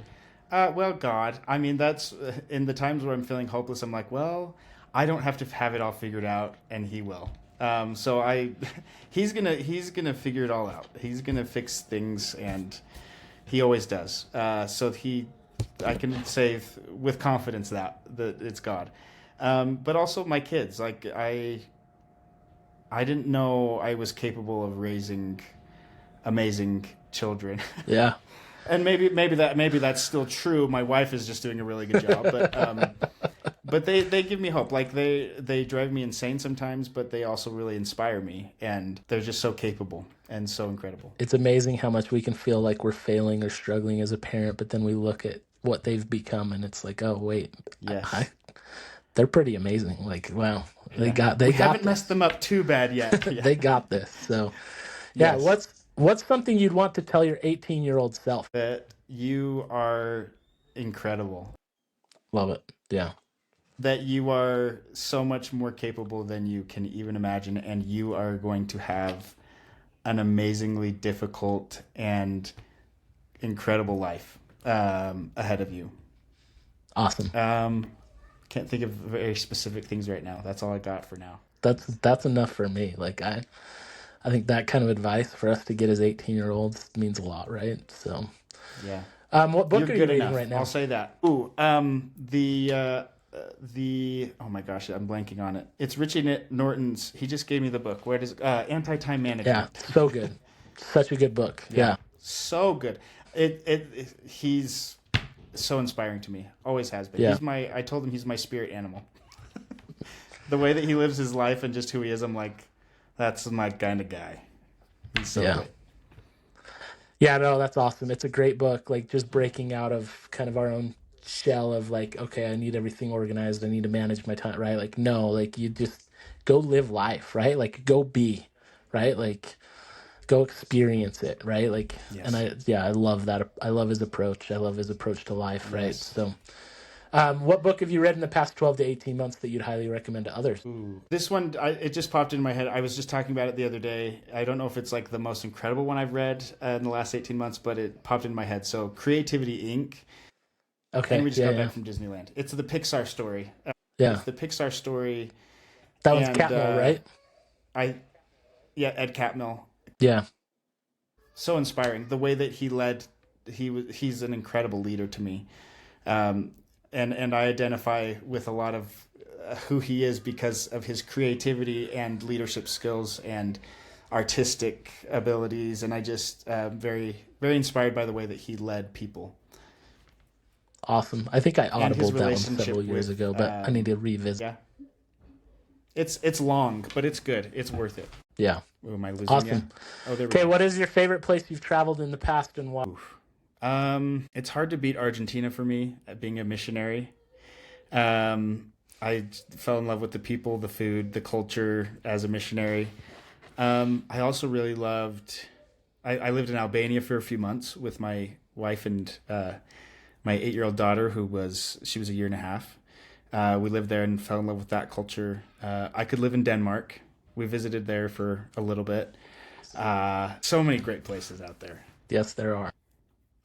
Well, God. I mean, that's in the times where I'm feeling hopeless. I'm like, well, I don't have to have it all figured out, and He will. So I, he's gonna figure it all out. He's gonna fix things, and He always does. I can say with confidence that it's God. But also my kids. Like I didn't know I was capable of raising amazing children. Yeah. And maybe that's still true. My wife is just doing a really good job, but they give me hope. Like they drive me insane sometimes, but they also really inspire me, and they're just so capable and so incredible. It's amazing how much we can feel like we're failing or struggling as a parent, but then we look at what they've become and it's like, oh wait, Yes. they're pretty amazing. Like, wow, Yeah. they We got haven't this. messed them up too bad yet. Yeah. They got this. So yeah, Yes. what's something you'd want to tell your 18-year-old self? That you are incredible. Love it. Yeah. That you are so much more capable than you can even imagine, and you are going to have an amazingly difficult and incredible life ahead of you. Awesome. Can't think of very specific things right now. That's all I got for now. That's enough for me. Like I think that kind of advice for us to get as 18-year-olds means a lot, right? So Yeah. what You're book are you good reading enough. right now? I'll say that. Ooh, the oh my gosh, I'm blanking on it. It's Richie Norton's. He just gave me the book. Where does Anti-Time Yeah, Management? so good. Such a good book. Yeah, Yeah. so good. He's so inspiring to me. Always has been. Yeah. I told him he's my spirit animal. The way that he lives his life and just who he is, I'm like, that's my kind of guy. He's so Yeah. good. Yeah, no, that's awesome. It's a great book, like just breaking out of kind of our own shell of like, okay, I need everything organized. I need to manage my time, right? Like, no, like you just go live life, right? Like go be, right? Like go experience it, right? Like, and Yes. I love that. I love his approach. I love his approach to life, right? Yes. So, what book have you read in the past 12 to 18 months that you'd highly recommend to others? Ooh. This one, it just popped in my head. I was just talking about it the other day. I don't know if it's like the most incredible one I've read in the last 18 months, but it popped in my head. So, Creativity Inc. Okay. And we just Yeah, got yeah. back from Disneyland. It's the Pixar story. Yeah. It's the Pixar story. That one's And Catmull, right? Ed Catmull. Yeah. So inspiring. The way that he led, he's an incredible leader to me. And I identify with a lot of who he is because of his creativity and leadership skills and artistic abilities, and I just very very inspired by the way that he led people. Awesome. I think I And his audibled that one relationship several years with, ago, but I need to revisit. Yeah, it's long, but it's good. It's worth it. Yeah. Oh, am I losing? Awesome. You? Oh, there we Okay, go. what is your favorite place you've traveled in the past and why? It's hard to beat Argentina for me, being a missionary. I fell in love with the people, the food, the culture as a missionary. I also really loved. I lived in Albania for a few months with my wife and my 8-year-old daughter, she was a year and a half. We lived there and fell in love with that culture. I could live in Denmark. We visited there for a little bit. So many great places out there. Yes, there are.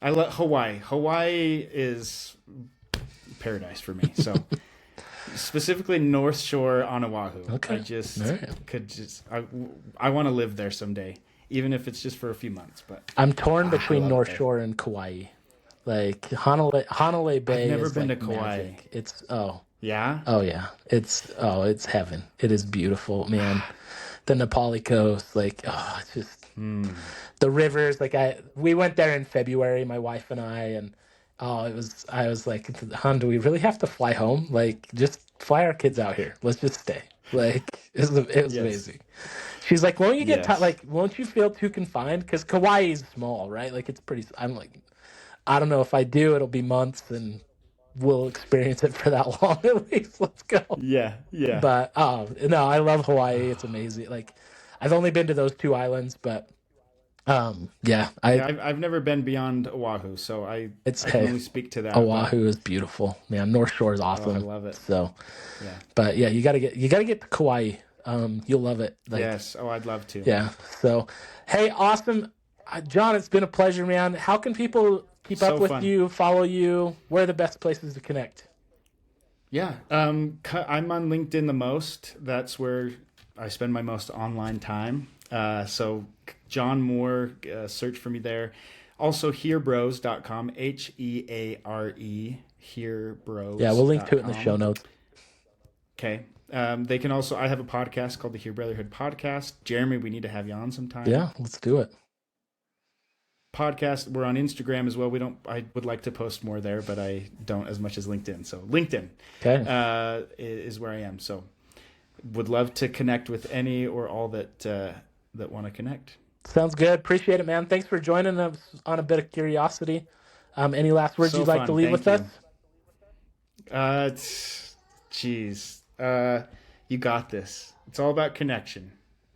I love Hawaii. Hawaii is paradise for me. So specifically North Shore on Oahu. Okay. I just All right. I want to live there someday, even if it's just for a few months. But I'm torn I between love North it there. Shore and Kauai. Like Honolulu Bay I've never is been like to Kauai. magic. It's Yeah, yeah. It's heaven. It is beautiful, man. The Nepali coast, like it's just The rivers, like we went there in February, my wife and and I was like, hon, do we really have to fly home? Like, just fly our kids out here. Let's just stay. Like, it was Yes. amazing. She's like, won't you get Yes. like, won't you feel too confined? Because Kauai is small, right? Like, it's pretty. I'm like, I don't know if I do, it'll be months, and we'll experience it for that long at least. Let's go. Yeah. Yeah. But no, I love Hawaii. It's amazing. Like, I've only been to those two islands, but yeah, Yeah, I've never been beyond Oahu, so it's I can hey, only speak to that. But Oahu is beautiful, man. North Shore is oh, I awesome. love it. So, Yeah. but yeah, you gotta get to Kauai. You'll love it. Like, Yes. Oh, I'd love to. yeah. So, hey, awesome, John. It's been a pleasure, man. How can people keep up So with fun. you, follow you? Where are the best places to connect? Yeah. I'm on LinkedIn the most. That's where I spend my most online time. So John Moore, search for me there. Also hearbros.com, Heare, Yeah, we'll link to it in the show hearbros.com. notes. Okay. They can also, I have a podcast called the Heare Brotherhood podcast. Jeremy, we need to have you on sometime. Yeah, let's do it. Podcast. We're on Instagram as well. I would like to post more there, but I don't as much as LinkedIn. So LinkedIn Okay. is where I am. So would love to connect with any or all that want to connect. Sounds good. Appreciate it, man. Thanks for joining us on a bit of curiosity. Any last words So you'd like to fun. leave with Thank us? you. Geez. You got this. It's all about connection.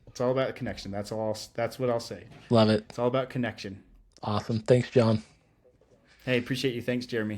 It's all about connection. That's all. That's what I'll say. Love it. It's all about connection. Awesome. Thanks, John. Hey, appreciate you. Thanks, Jeremy.